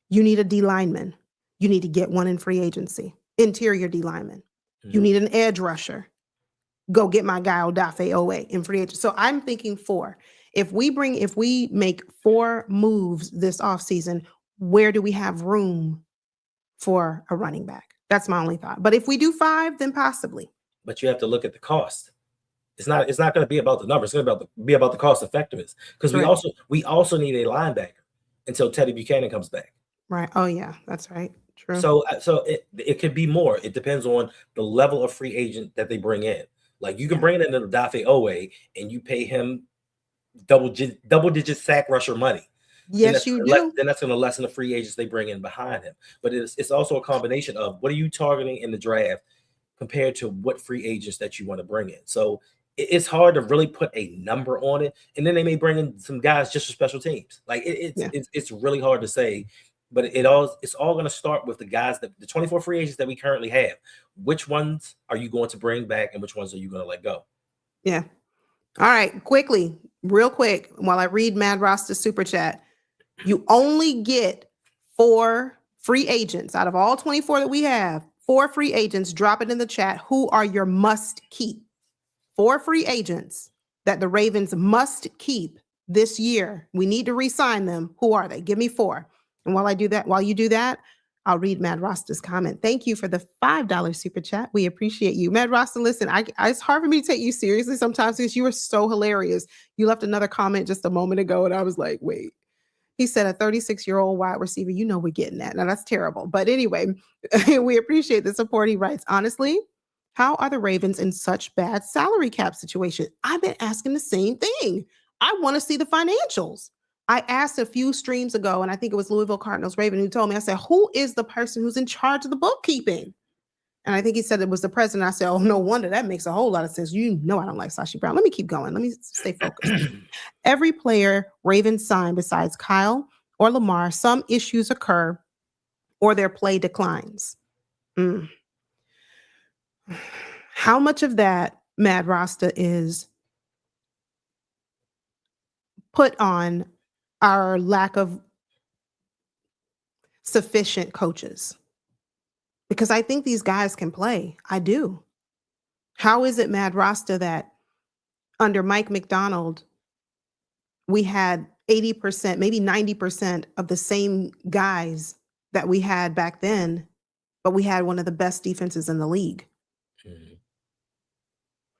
You need a D lineman. You need to get one in free agency. Interior D lineman. You need an edge rusher. Go get my guy Odafe Owe in free agency. So I'm thinking 4. If we make 4 moves this offseason, where do we have room for a running back? That's my only thought. But if we do 5, then possibly. But you have to look at the cost. It's not going to be about the numbers. It's going to be about the cost effectiveness, because we also need a linebacker until Teddy Buchanan comes back. Right. Oh yeah, that's right. True. So it could be more. It depends on the level of free agent that they bring in. Like you can bring in an Odafe Owe and you pay him double-digit sack rusher money. Yes, you do. Then that's going to lessen the free agents they bring in behind him. But it's also a combination of what are you targeting in the draft compared to what free agents that you want to bring in. So it's hard to really put a number on it. And then they may bring in some guys just for special teams. Like it's really hard to say. But it's all going to start with the guys the 24 free agents that we currently have. Which ones are you going to bring back and which ones are you going to let go? Yeah. All right. Real quick, while I read Mad Rosta's super chat, you only get 4 free agents out of all 24 that we have. 4 free agents. Drop it in the chat. Who are your must keep? 4 free agents that the Ravens must keep this year. We need to re-sign them. Who are they? Give me 4. And while you do that, I'll read Mad Rosta's comment. Thank you for the $5 super chat. We appreciate you. Mad Rosta, listen, it's hard for me to take you seriously sometimes because you are so hilarious. You left another comment just a moment ago and I was like, wait. He said a 36-year-old wide receiver. You know we're getting that. Now that's terrible. But anyway, we appreciate the support. He writes, honestly, how are the Ravens in such bad salary cap situation? I've been asking the same thing. I want to see the financials. I asked a few streams ago, and I think it was Louisville Cardinals Raven who told me, I said, who is the person who's in charge of the bookkeeping? And I think he said it was the president. I said, oh, no wonder. That makes a whole lot of sense. You know I don't like Sashi Brown. Let me keep going. Let me stay focused. Every player Ravens signed besides Kyle or Lamar, some issues occur or their play declines. How much of that, Mad Rasta, is put on our lack of sufficient coaches? Because I think these guys can play. I do. How is it, Mad Rasta, that under Mike McDonald, we had 80%, maybe 90% of the same guys that we had back then, but we had one of the best defenses in the league? Mm-hmm.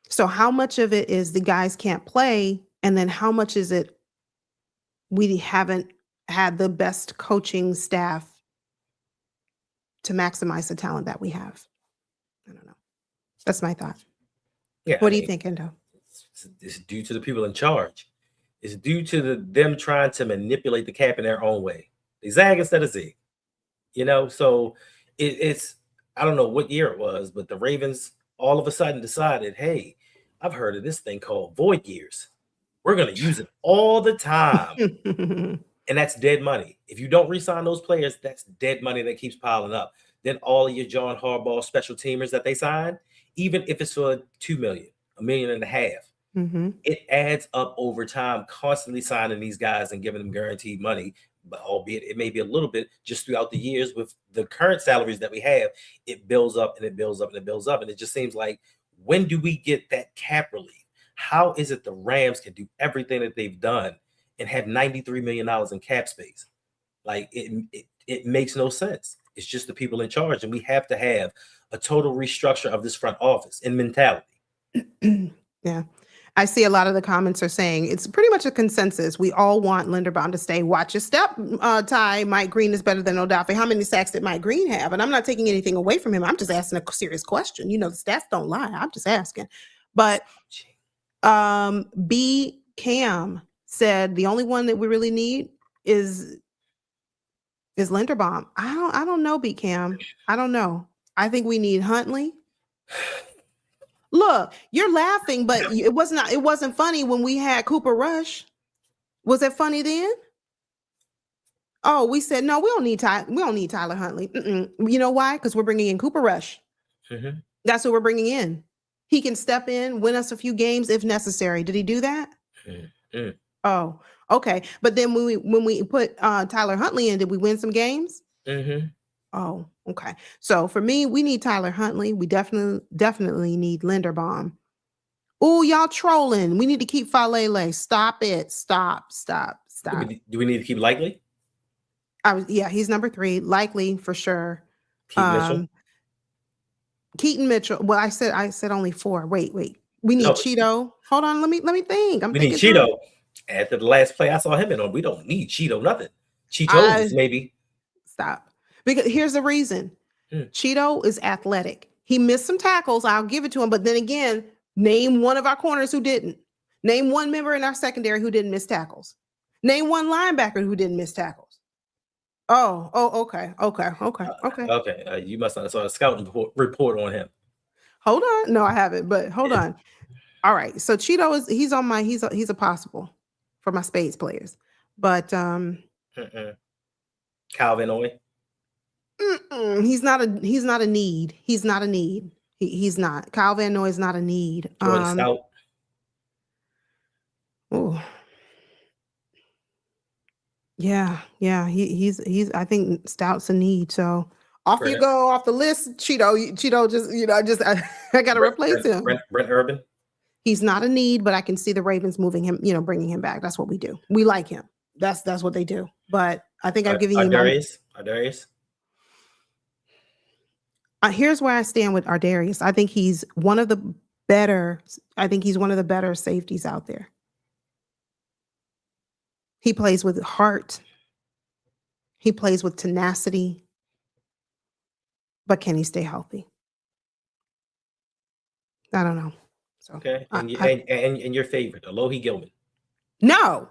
So how much of it is the guys can't play? And then how much is it we haven't had the best coaching staff to maximize the talent that we have? I don't know. That's my thought. Yeah. What do you think, Endo? It's due to the people in charge. It's due to them trying to manipulate the cap in their own way. They zag instead of zig. So it's I don't know what year it was, but the Ravens all of a sudden decided, hey, I've heard of this thing called void years. We're going to use it all the time. And that's dead money. If you don't re-sign those players, that's dead money that keeps piling up. Then all of your John Harbaugh special teamers that they signed, even if it's for $2 million, $1.5 million, it adds up over time, constantly signing these guys and giving them guaranteed money. But albeit it may be a little bit just throughout the years with the current salaries that we have, it builds up and it builds up and it builds up. And it just seems like, when do we get that cap relief? How is it the Rams can do everything that they've done and have $93 million in cap space? Like it makes no sense. It's just the people in charge, and we have to have a total restructure of this front office and mentality. Yeah. I see a lot of the comments are saying it's pretty much a consensus. We all want Linderbaum to stay. Watch your step, Ty. Mike Green is better than Odafe. How many sacks did Mike Green have? And I'm not taking anything away from him. I'm just asking a serious question. The stats don't lie. I'm just asking. But B Cam said the only one that we really need is Linderbaum. I don't know, B Cam. I don't know. I think we need Huntley. Look, you're laughing, but it wasn't funny when we had Cooper Rush. Was it funny then? Oh, we said no, we don't need Tyler Huntley. You know why? Because we're bringing in Cooper Rush. Mm-hmm. That's who we're bringing in. He can step in, win us a few games if necessary. Did he do that? Mm. Oh, okay. But then when we put Tyler Huntley in, did we win some games? Mm-hmm. Oh, okay. So for me, we need Tyler Huntley. We definitely need Linderbaum. Oh, y'all trolling. We need to keep Falele. Stop it. Stop. Do we need to keep Likely? Yeah, he's number 3, Likely for sure. Keep Mitchell? Keaton Mitchell. Well, I said only 4. Wait. We need No. Cheeto. Hold on. Let me think. We need Cheeto. After the last play I saw him in on, we don't need Cheeto nothing. Cheetos maybe. Stop. Because here's the reason. Cheeto is athletic. He missed some tackles. I'll give it to him. But then again, name one of our corners who didn't. Name one member in our secondary who didn't miss tackles. Name one linebacker who didn't miss tackles. Oh, okay. Okay. You must not saw a scouting report on him. Hold on. No, I haven't, but hold on. All right. So Cheeto he's a possible for my spades players. But Calvin Oy. He's not a need. He's not a need. He's not. Kyle Van Noy is not a need. Jordan Stout. Oh. Yeah. He's I think Stout's a need. So off you go off the list, Cheeto. Just I gotta replace him. Brent Urban. He's not a need, but I can see the Ravens moving him, bringing him back. That's what we do. We like him. That's what they do. But I think I've given you Darius. Here's where I stand with Darius. I think he's one of the better safeties out there. He plays with heart. He plays with tenacity. But can he stay healthy? I don't know. So, okay. And your favorite, Alohi Gilman. No.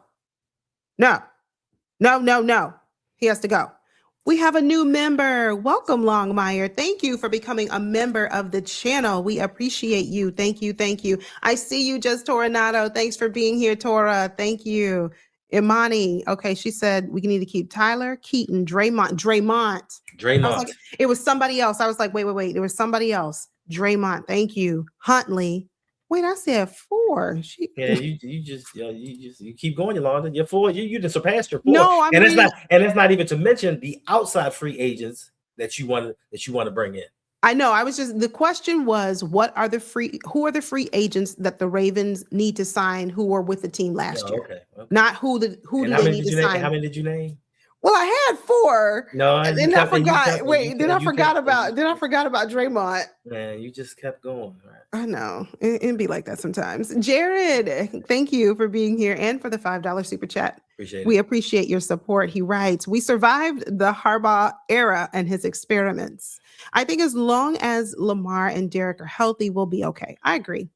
He has to go. We have a new member. Welcome, Longmire. Thank you for becoming a member of the channel. We appreciate you. Thank you. I see you, Just Toronado. Thanks for being here, Tora. Thank you. Imani. Okay, she said we need to keep Tyler, Keaton, Draymond. Like, it was somebody else. I was like, wait. There was somebody else. Draymond. Thank you. Huntley. Wait, I said 4. You keep going, Yolanda. You're 4. You just surpassed your 4. No, it's not even to mention the outside free agents that you want to bring in. I know. The question was, who are the free agents that the Ravens need to sign who were with the team last year? Okay. Not who do they need to sign? How many did you name? Well, I had 4. No, and then I forgot. Then I forgot about Draymond. Man, you just kept going. Right? I know. It'd be like that sometimes. Jared, thank you for being here and for the $5 super chat. We appreciate your support. He writes, we survived the Harbaugh era and his experiments. I think as long as Lamar and Derek are healthy, we'll be okay. I agree.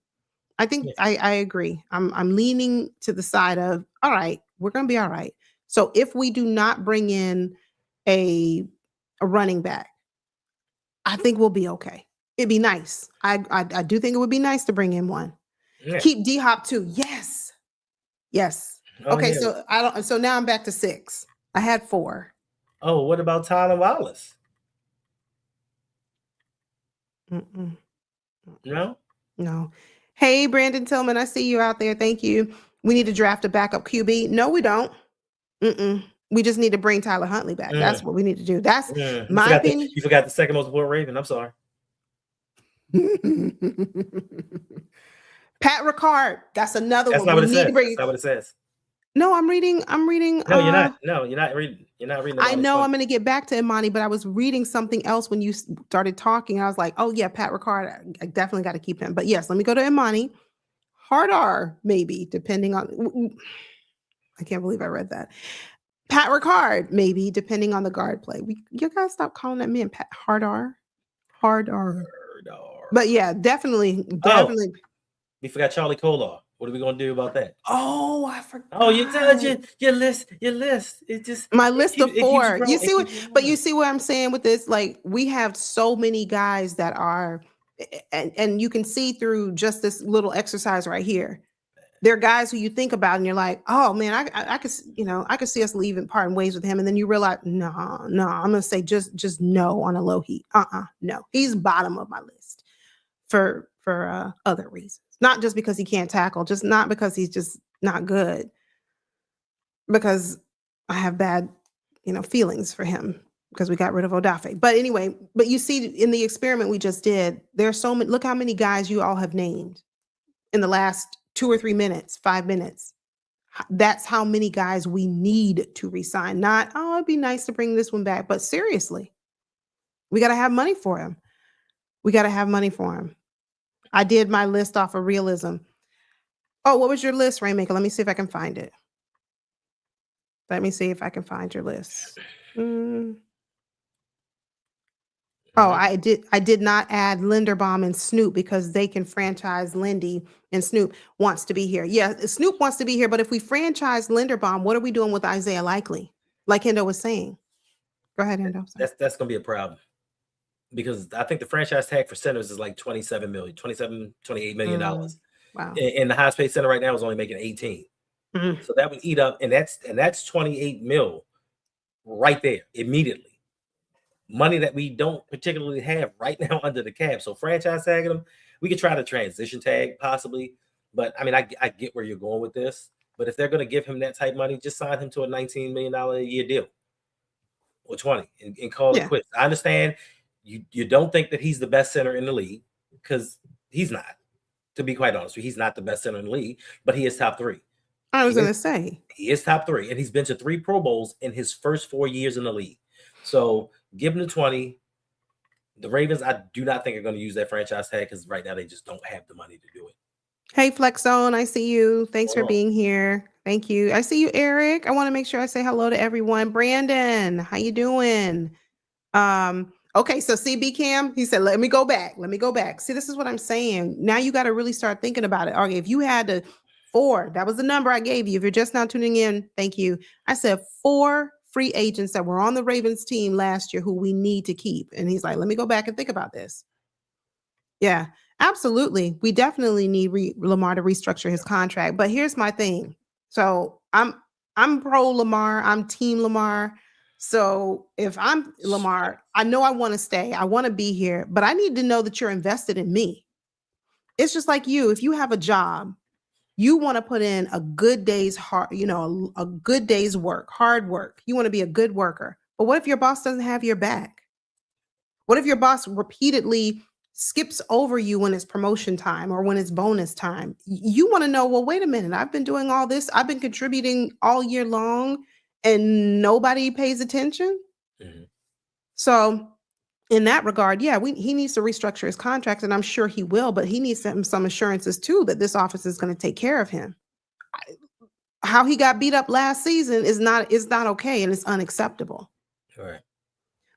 I think I agree. I'm leaning to the side of, all right, we're going to be all right. So if we do not bring in a running back, I think we'll be okay. It'd be nice. I do think it would be nice to bring in one. Yeah. Keep D-Hop too. Yes. Okay, yeah. So now I'm back to 6. I had 4. Oh, what about Tyler Wallace? No. Hey, Brandon Tillman, I see you out there. Thank you. We need to draft a backup QB. No, we don't. We just need to bring Tyler Huntley back. That's what we need to do. That's my opinion. You forgot the second most important Raven. I'm sorry. Pat Ricard. That's another one. That's not what it says. No, I'm reading. No, you're not. No, you're not reading. You're not reading. I know I'm going to get back to Imani, but I was reading something else when you started talking. I was like, oh yeah, Pat Ricard. I definitely got to keep him. But yes, let me go to Imani. Hard R, maybe, depending on. I can't believe I read that. Pat Ricard, maybe, depending on the guard play. You guys stop calling that man Pat Hard R. But yeah, definitely. Oh, we forgot Charlie Kolar. What are we gonna do about that? Oh, I forgot. Oh, you tell your list. It just my list of 4. You see what? You see what I'm saying with this? Like, we have so many guys that are, and you can see through just this little exercise right here. There are guys who you think about and you're like, oh man, I could see us leaving, parting ways with him. And then you realize, no, I'm going to say just no on a low heat. No, he's bottom of my list. for other reasons. Not just because he can't tackle, just not because he's just not good. Because I have bad, feelings for him because we got rid of Odafe. But anyway, but you see in the experiment we just did, there's so many. Look how many guys you all have named in the last 2 or 3 minutes, 5 minutes. That's how many guys we need to resign. Not, oh, it'd be nice to bring this one back. But seriously, we got to have money for him. We got to have money for him. I did my list off of realism. Oh, what was your list, Rainmaker? Let me see if I can find it. Let me see if I can find your list. Oh, I did not add Linderbaum and Snoop because they can franchise Lindy and Snoop wants to be here. Yeah, Snoop wants to be here, but if we franchise Linderbaum, what are we doing with Isaiah Likely? Like Hendo was saying. Go ahead, Hendo. That's going to be a problem because I think the franchise tag for centers is like 28 million dollars. Wow. And the highest paid center right now is only making 18. So that would eat up, and that's 28 mil right there immediately. Money that we don't particularly have right now under the cap. So franchise tagging them, we could try to transition tag possibly, but I mean, I get where you're going with this. But if they're going to give him that type of money, just sign him to a $19 million a year deal or 20 and call it quits. I understand you don't think that he's the best center in the league because he's not. To be quite honest with you, he's not the best center in the league, but he is top 3. I was going to say. He is top 3, and he's been to 3 Pro Bowls in his first 4 years in the league. So give him the 20. The Ravens, I do not think are going to use that franchise tag because right now they just don't have the money to do it. Hey, Flex Zone, I see you. Thanks for being here. Thank you. I see you, Eric. I want to make sure I say hello to everyone. Brandon, how you doing? Okay, so CB Cam, he said, let me go back. See, this is what I'm saying. Now you got to really start thinking about it. Okay, if you had to 4, that was the number I gave you. If you're just now tuning in, thank you. I said 4 free agents that were on the Ravens team last year who we need to keep. And he's like, let me go back and think about this. Yeah, absolutely. We definitely need Lamar to restructure his contract. But here's my thing. So I'm pro Lamar. I'm team Lamar. So if I'm Lamar, I know I want to stay. I want to be here, but I need to know that you're invested in me. It's just like you. If you have a job, you want to put in a good day's a good day's work, hard work. You want to be a good worker. But what if your boss doesn't have your back? What if your boss repeatedly skips over you when it's promotion time or when it's bonus time? You want to know, well, wait a minute. I've been doing all this. I've been contributing all year long and nobody pays attention. So in that regard, yeah, he needs to restructure his contract, and I'm sure he will, but he needs some assurances too that this office is going to take care of him. How he got beat up last season is not okay, and it's unacceptable. All right.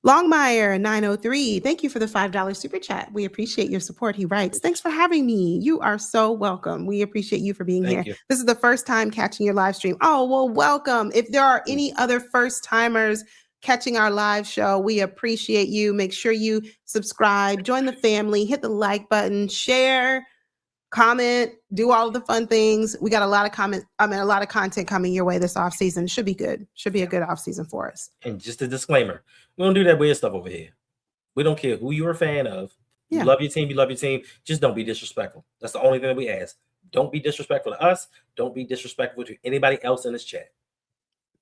Longmire 903, thank you for the $5 super chat. We appreciate your support. He writes, thanks for having me. You are so welcome. We appreciate you for being here. This is the first time catching your live stream. Oh, well, welcome. If there are any other first timers catching our live show, we appreciate you. Make sure you subscribe, join the family, hit the like button, share, comment, do all of the fun things. We got a lot of content coming your way this off season. Should be good. Should be a good off season for us. And just a disclaimer, we don't do that weird stuff over here. We don't care who you're a fan of. You love your team. Just don't be disrespectful. That's the only thing that we ask. Don't be disrespectful to us. Don't be disrespectful to anybody else in this chat.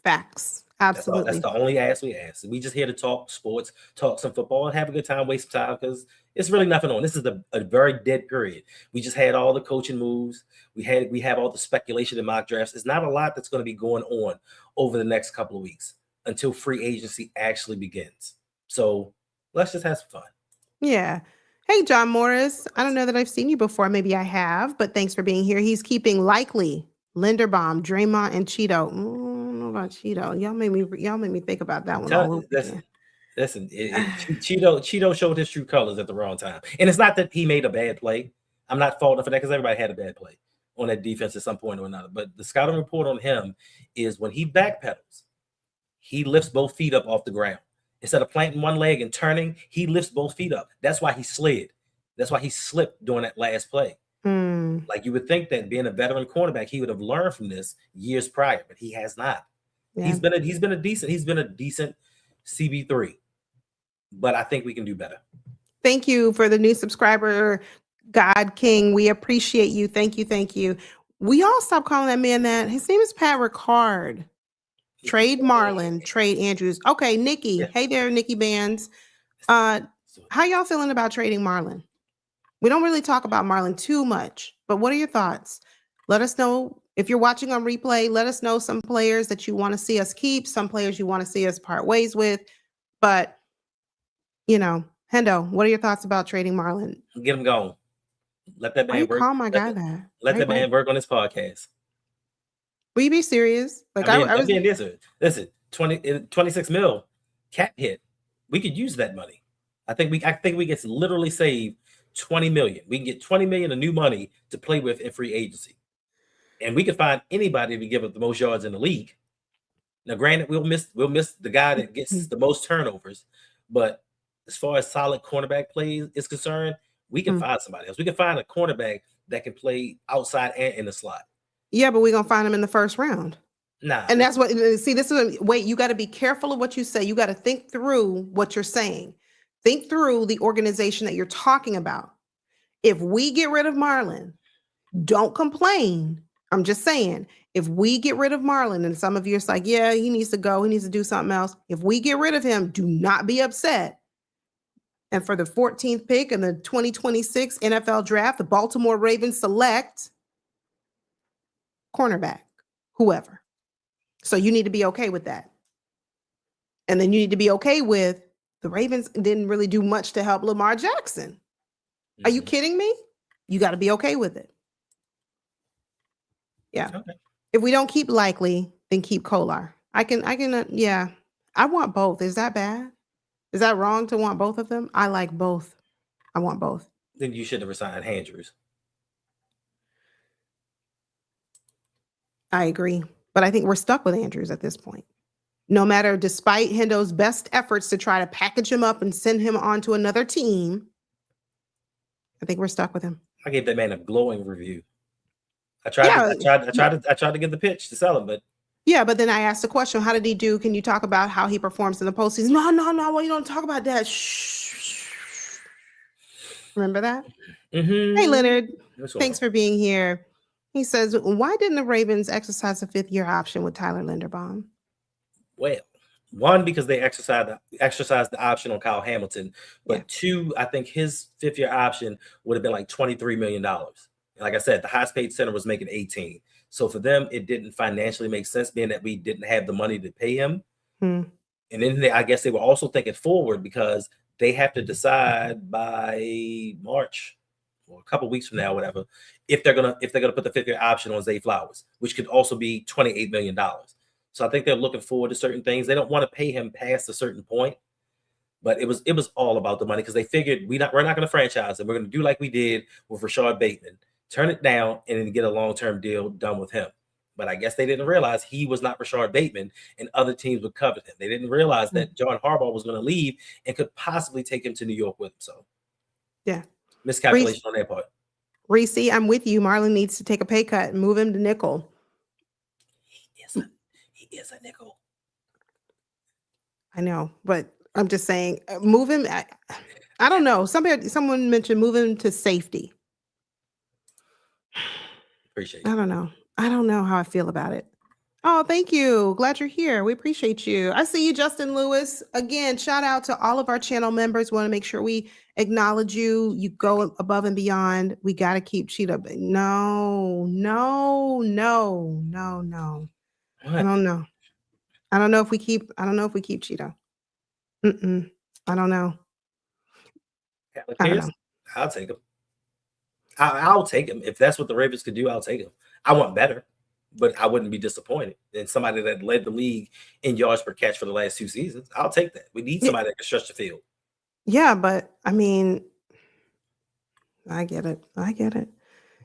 Facts. Absolutely. That's the only ask we ask. We just here to talk sports, talk some football, and have a good time, waste some time, because it's really nothing on. This is a very dead period. We just had all the coaching moves. We have all the speculation and mock drafts. There's not a lot that's going to be going on over the next couple of weeks until free agency actually begins. So let's just have some fun. Yeah. Hey, John Morris. I don't know that I've seen you before. Maybe I have, but thanks for being here. He's keeping Likely, Linderbaum, Draymond, and Cheeto. About Cheeto, y'all made me think about that one. Listen, Cheeto showed his true colors at the wrong time, and it's not that he made a bad play. I'm not faulting for that because everybody had a bad play on that defense at some point or another. But the scouting report on him is when he backpedals, he lifts both feet up off the ground instead of planting one leg and turning. He lifts both feet up. That's why he slid. That's why he slipped during that last play. Like you would think that being a veteran cornerback, he would have learned from this years prior, but he has not. Yeah. He's been a decent CB3, but I think we can do better. Thank you for the new subscriber. God King, we appreciate you. Thank you. Thank you. We all stop calling that man that. His name is Pat Ricard. Trade Marlon, trade Andrews. Okay, Nikki. Yeah. Hey there, Nikki Bands. How y'all feeling about trading Marlon? We don't really talk about Marlon too much, but what are your thoughts? Let us know. If you're watching on replay, let us know some players that you want to see us keep, some players you want to see us part ways with. But, Hendo, what are your thoughts about trading Marlon? Get him going. Let that Why man you work. call my guy that? Let that man work on his podcast. Will you be serious? Like I'm being this. Listen, 26 mil cap hit. We could use that money. I think we can literally save 20 million. We can get 20 million of new money to play with in free agency. And we can find anybody to give up the most yards in the league. Now, granted, we'll miss the guy that gets the most turnovers, but as far as solid cornerback play is concerned, we can find somebody else. We can find a cornerback that can play outside and in the slot. Yeah, but we're gonna find him in the first round. Nah. And that's what you got to be careful of what you say. You got to think through what you're saying. Think through the organization that you're talking about. If we get rid of Marlon, don't complain. I'm just saying, if we get rid of Marlon, and some of you are like, yeah, he needs to go, he needs to do something else. If we get rid of him, do not be upset. And for the 14th pick in the 2026 NFL draft, the Baltimore Ravens select cornerback, whoever. So you need to be okay with that. And then you need to be okay with the Ravens didn't really do much to help Lamar Jackson. Mm-hmm. Are you kidding me? You got to be okay with it. Yeah. Okay. If we don't keep Likely, then keep Kolar. I want both. Is that bad? Is that wrong to want both of them? I like both. I want both. Then you should have resigned Andrews. I agree. But I think we're stuck with Andrews at this point. No matter, despite Hendo's best efforts to try to package him up and send him on to another team, I think we're stuck with him. I gave that man a glowing review. I tried to get the pitch to sell him, but yeah, but then I asked the question, how did he do? Can you talk about how he performs in the postseason? No. Well, you don't talk about that. Shh. Remember that? Mm-hmm. Hey, Leonard. Thanks for being here. He says, why didn't the Ravens exercise a 5th-year option with Tyler Linderbaum? Well, one, because they exercised the option on Kyle Hamilton, but two, I think his 5th-year option would have been like $23 million. Like I said, the highest paid center was making 18. So for them, it didn't financially make sense, being that we didn't have the money to pay him. And then I guess they were also thinking forward, because they have to decide by March or a couple weeks from now, whatever, if they're gonna put the 5th-year option on Zay Flowers, which could also be $28 million. So I think they're looking forward to certain things. They don't want to pay him past a certain point, but it was all about the money, because they figured we're not going to franchise him. We're going to do like we did with Rashard Bateman, turn it down and then get a long-term deal done with him. But I guess they didn't realize he was not Rashard Bateman and other teams would covet him. They didn't realize that John Harbaugh was going to leave and could possibly take him to New York with him. So yeah, miscalculation on their part. Reese, I'm with you. Marlon needs to take a pay cut and move him to nickel. He is a nickel. I know, but I'm just saying, move him. I don't know. Someone mentioned move him to safety. Appreciate it. I don't know how I feel about it. Oh, thank you. Glad you're here. We appreciate you. I see you, Justin Lewis. Again, shout out to all of our channel members. Want to make sure we acknowledge you. You go above and beyond. We got to keep Cheetah. No. What? I don't know. I don't know if we keep Cheetah. I don't know. I'll take him. I'll take him. If that's what the Ravens could do, I'll take him. I want better, but I wouldn't be disappointed. And somebody that led the league in yards per catch for the last 2 seasons, I'll take that. We need somebody that can stretch the field. Yeah, but I mean, I get it.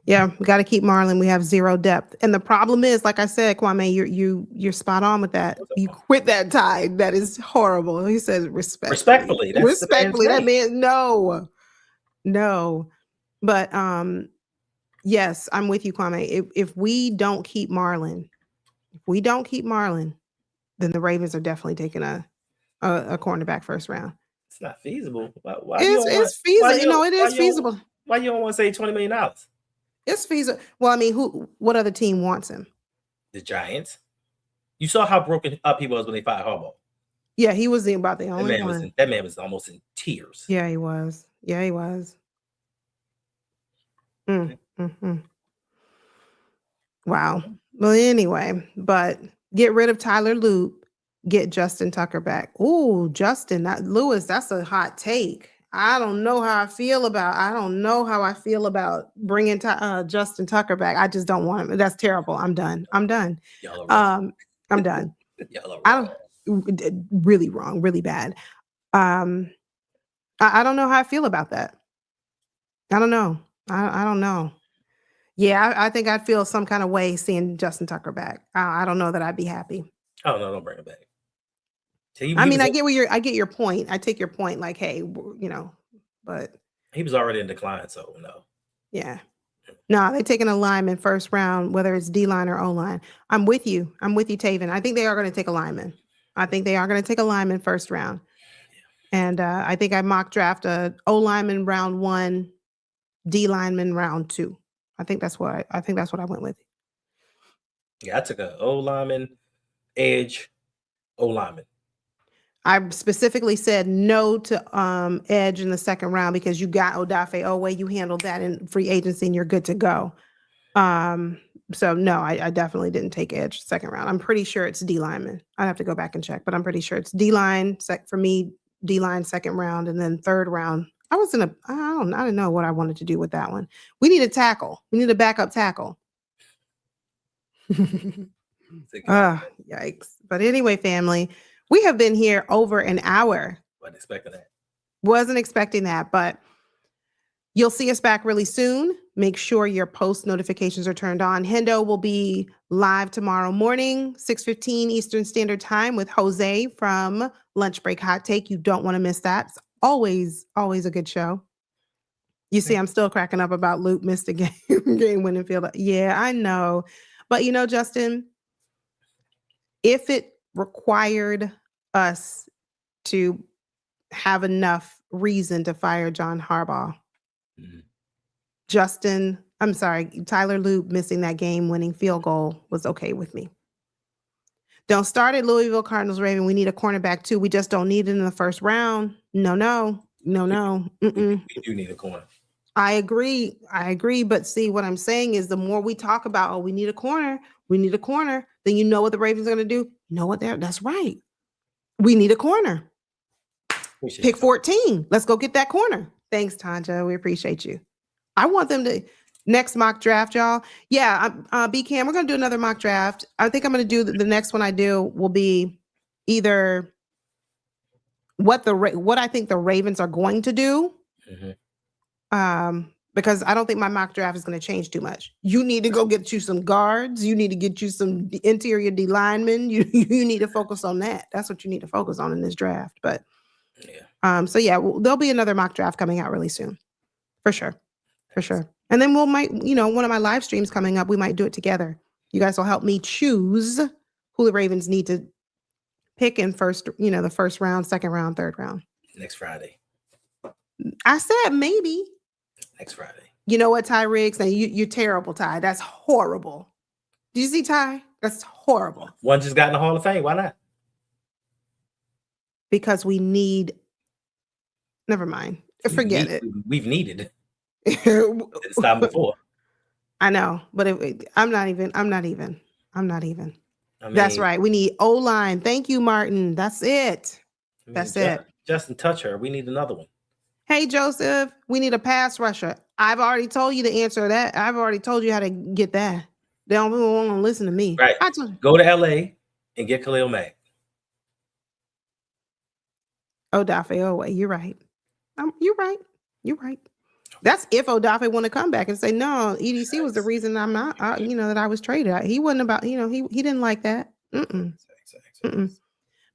Yeah, we got to keep Marlon. We have zero depth, and the problem is, like I said, Kwame, you're spot on with that. You quit that tie. That is horrible. He says respectfully. That man, no. But yes, I'm with you, Kwame. If we don't keep Marlon, then the Ravens are definitely taking a cornerback first round. It's not feasible. It's feasible. It is feasible. Why you don't want to say $20 million? It's feasible. Well, I mean, what other team wants him? The Giants. You saw how broken up he was when they fired Harbaugh. Yeah, he was about the only one. That man was almost in tears. Yeah, he was. Yeah, he was. Wow. Well, anyway, but get rid of Tyler Loop, get Justin Tucker back. Ooh, Justin, Lewis, that's a hot take. I don't know how I feel about bringing Justin Tucker back. I just don't want him. That's terrible. I'm done. Y'all are wrong. I'm done. Y'all are wrong. Really wrong, really bad. I don't know how I feel about that. I don't know. I don't know. Yeah, I think I'd feel some kind of way seeing Justin Tucker back. I don't know that I'd be happy. Oh no, don't bring him back. I get your point. I take your point. Like, hey, but he was already in decline, so no. Yeah, no, they taking a lineman first round, whether it's D line or O line. I'm with you, Taven. I think they are going to take a lineman. First round, and I think I mock draft a O lineman round 1, D lineman round 2. I think that's what I went with. Yeah, I took a O lineman, edge, O lineman. I specifically said no to edge in the second round because you got Odafe Owe. You handled that in free agency and you're good to go. So no, I definitely didn't take edge second round. I'm pretty sure it's D lineman. I'd have to go back and check, but I'm pretty sure it's D line for me. D line second round, and then third round. I didn't know what I wanted to do with that one. We need a tackle. We need a backup tackle. Yikes. But anyway, family, we have been here over an hour. Wasn't expecting that, but you'll see us back really soon. Make sure your post notifications are turned on. Hendo will be live tomorrow morning, 6:15 Eastern Standard Time with Jose from Lunch Break Hot Take. You don't want to miss that. It's always a good show. You see, I'm still cracking up about Luke missed a game winning field. Yeah, I know. But Justin, if it required us to have enough reason to fire John Harbaugh, Tyler Loop missing that game-winning field goal was okay with me. Don't start at Louisville Cardinals Raven. We need a cornerback too. We just don't need it in the first round. No. We do need a corner. I agree. But see, what I'm saying is the more we talk about, we need a corner, then you know what the Ravens are going to do. You know what? That's right. We need a corner. Pick 14. Let's go get that corner. Thanks, Tanja. We appreciate you. I want them to next mock draft, y'all. Yeah, B-Cam, we're going to do another mock draft. I think I'm going to do the next one I do will be either what I think the Ravens are going to do. Because I don't think my mock draft is going to change too much. You need to go get you some guards. You need to get you some interior D linemen. You need to focus on that. That's what you need to focus on in this draft. But there'll be another mock draft coming out really soon, for sure. And then one of my live streams coming up, we might do it together. You guys will help me choose who the Ravens need to pick in first, the first round, second round, third round. Next Friday. I said maybe. Next Friday. You know what, Ty Riggs? Now you're terrible, Ty. That's horrible. Did you see Ty? That's horrible. One just got in the Hall of Fame. Why not? Because we need. Never mind. Forget it. We've needed. It's time before. I know, but I'm not even. That's right. We need O-line. Thank you, Martin. That's it. That's it. Justin Tucker. We need another one. Hey, Joseph, we need a pass rusher. I've already told you the answer to that. I've already told you how to get that. They don't want to listen to me. Right. Go to LA and get Khalil Mack. Odafe Owe. You're right. You're right. That's if Odafe want to come back and say, no, EDC was the reason I'm not, that I was traded. He wasn't about, he didn't like that.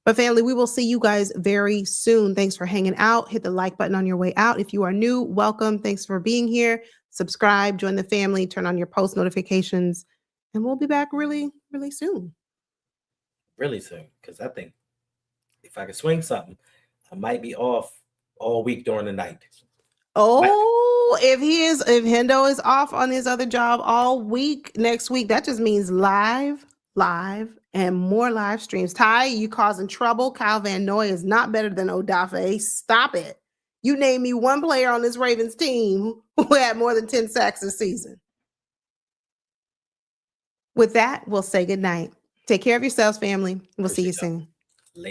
But family, we will see you guys very soon. Thanks for hanging out. Hit the like button on your way out. If you are new, welcome. Thanks for being here. Subscribe, join the family, turn on your post notifications, and we'll be back really, really soon. Really soon, because I think if I could swing something, I might be off all week during the night. Oh, if Hendo is off on his other job all week, next week, that just means live, and more live streams. Ty, you causing trouble. Kyle Van Noy is not better than Odafe. Stop it. You name me one player on this Ravens team who had more than 10 sacks this season. With that, we'll say good night. Take care of yourselves, family. We'll see you soon.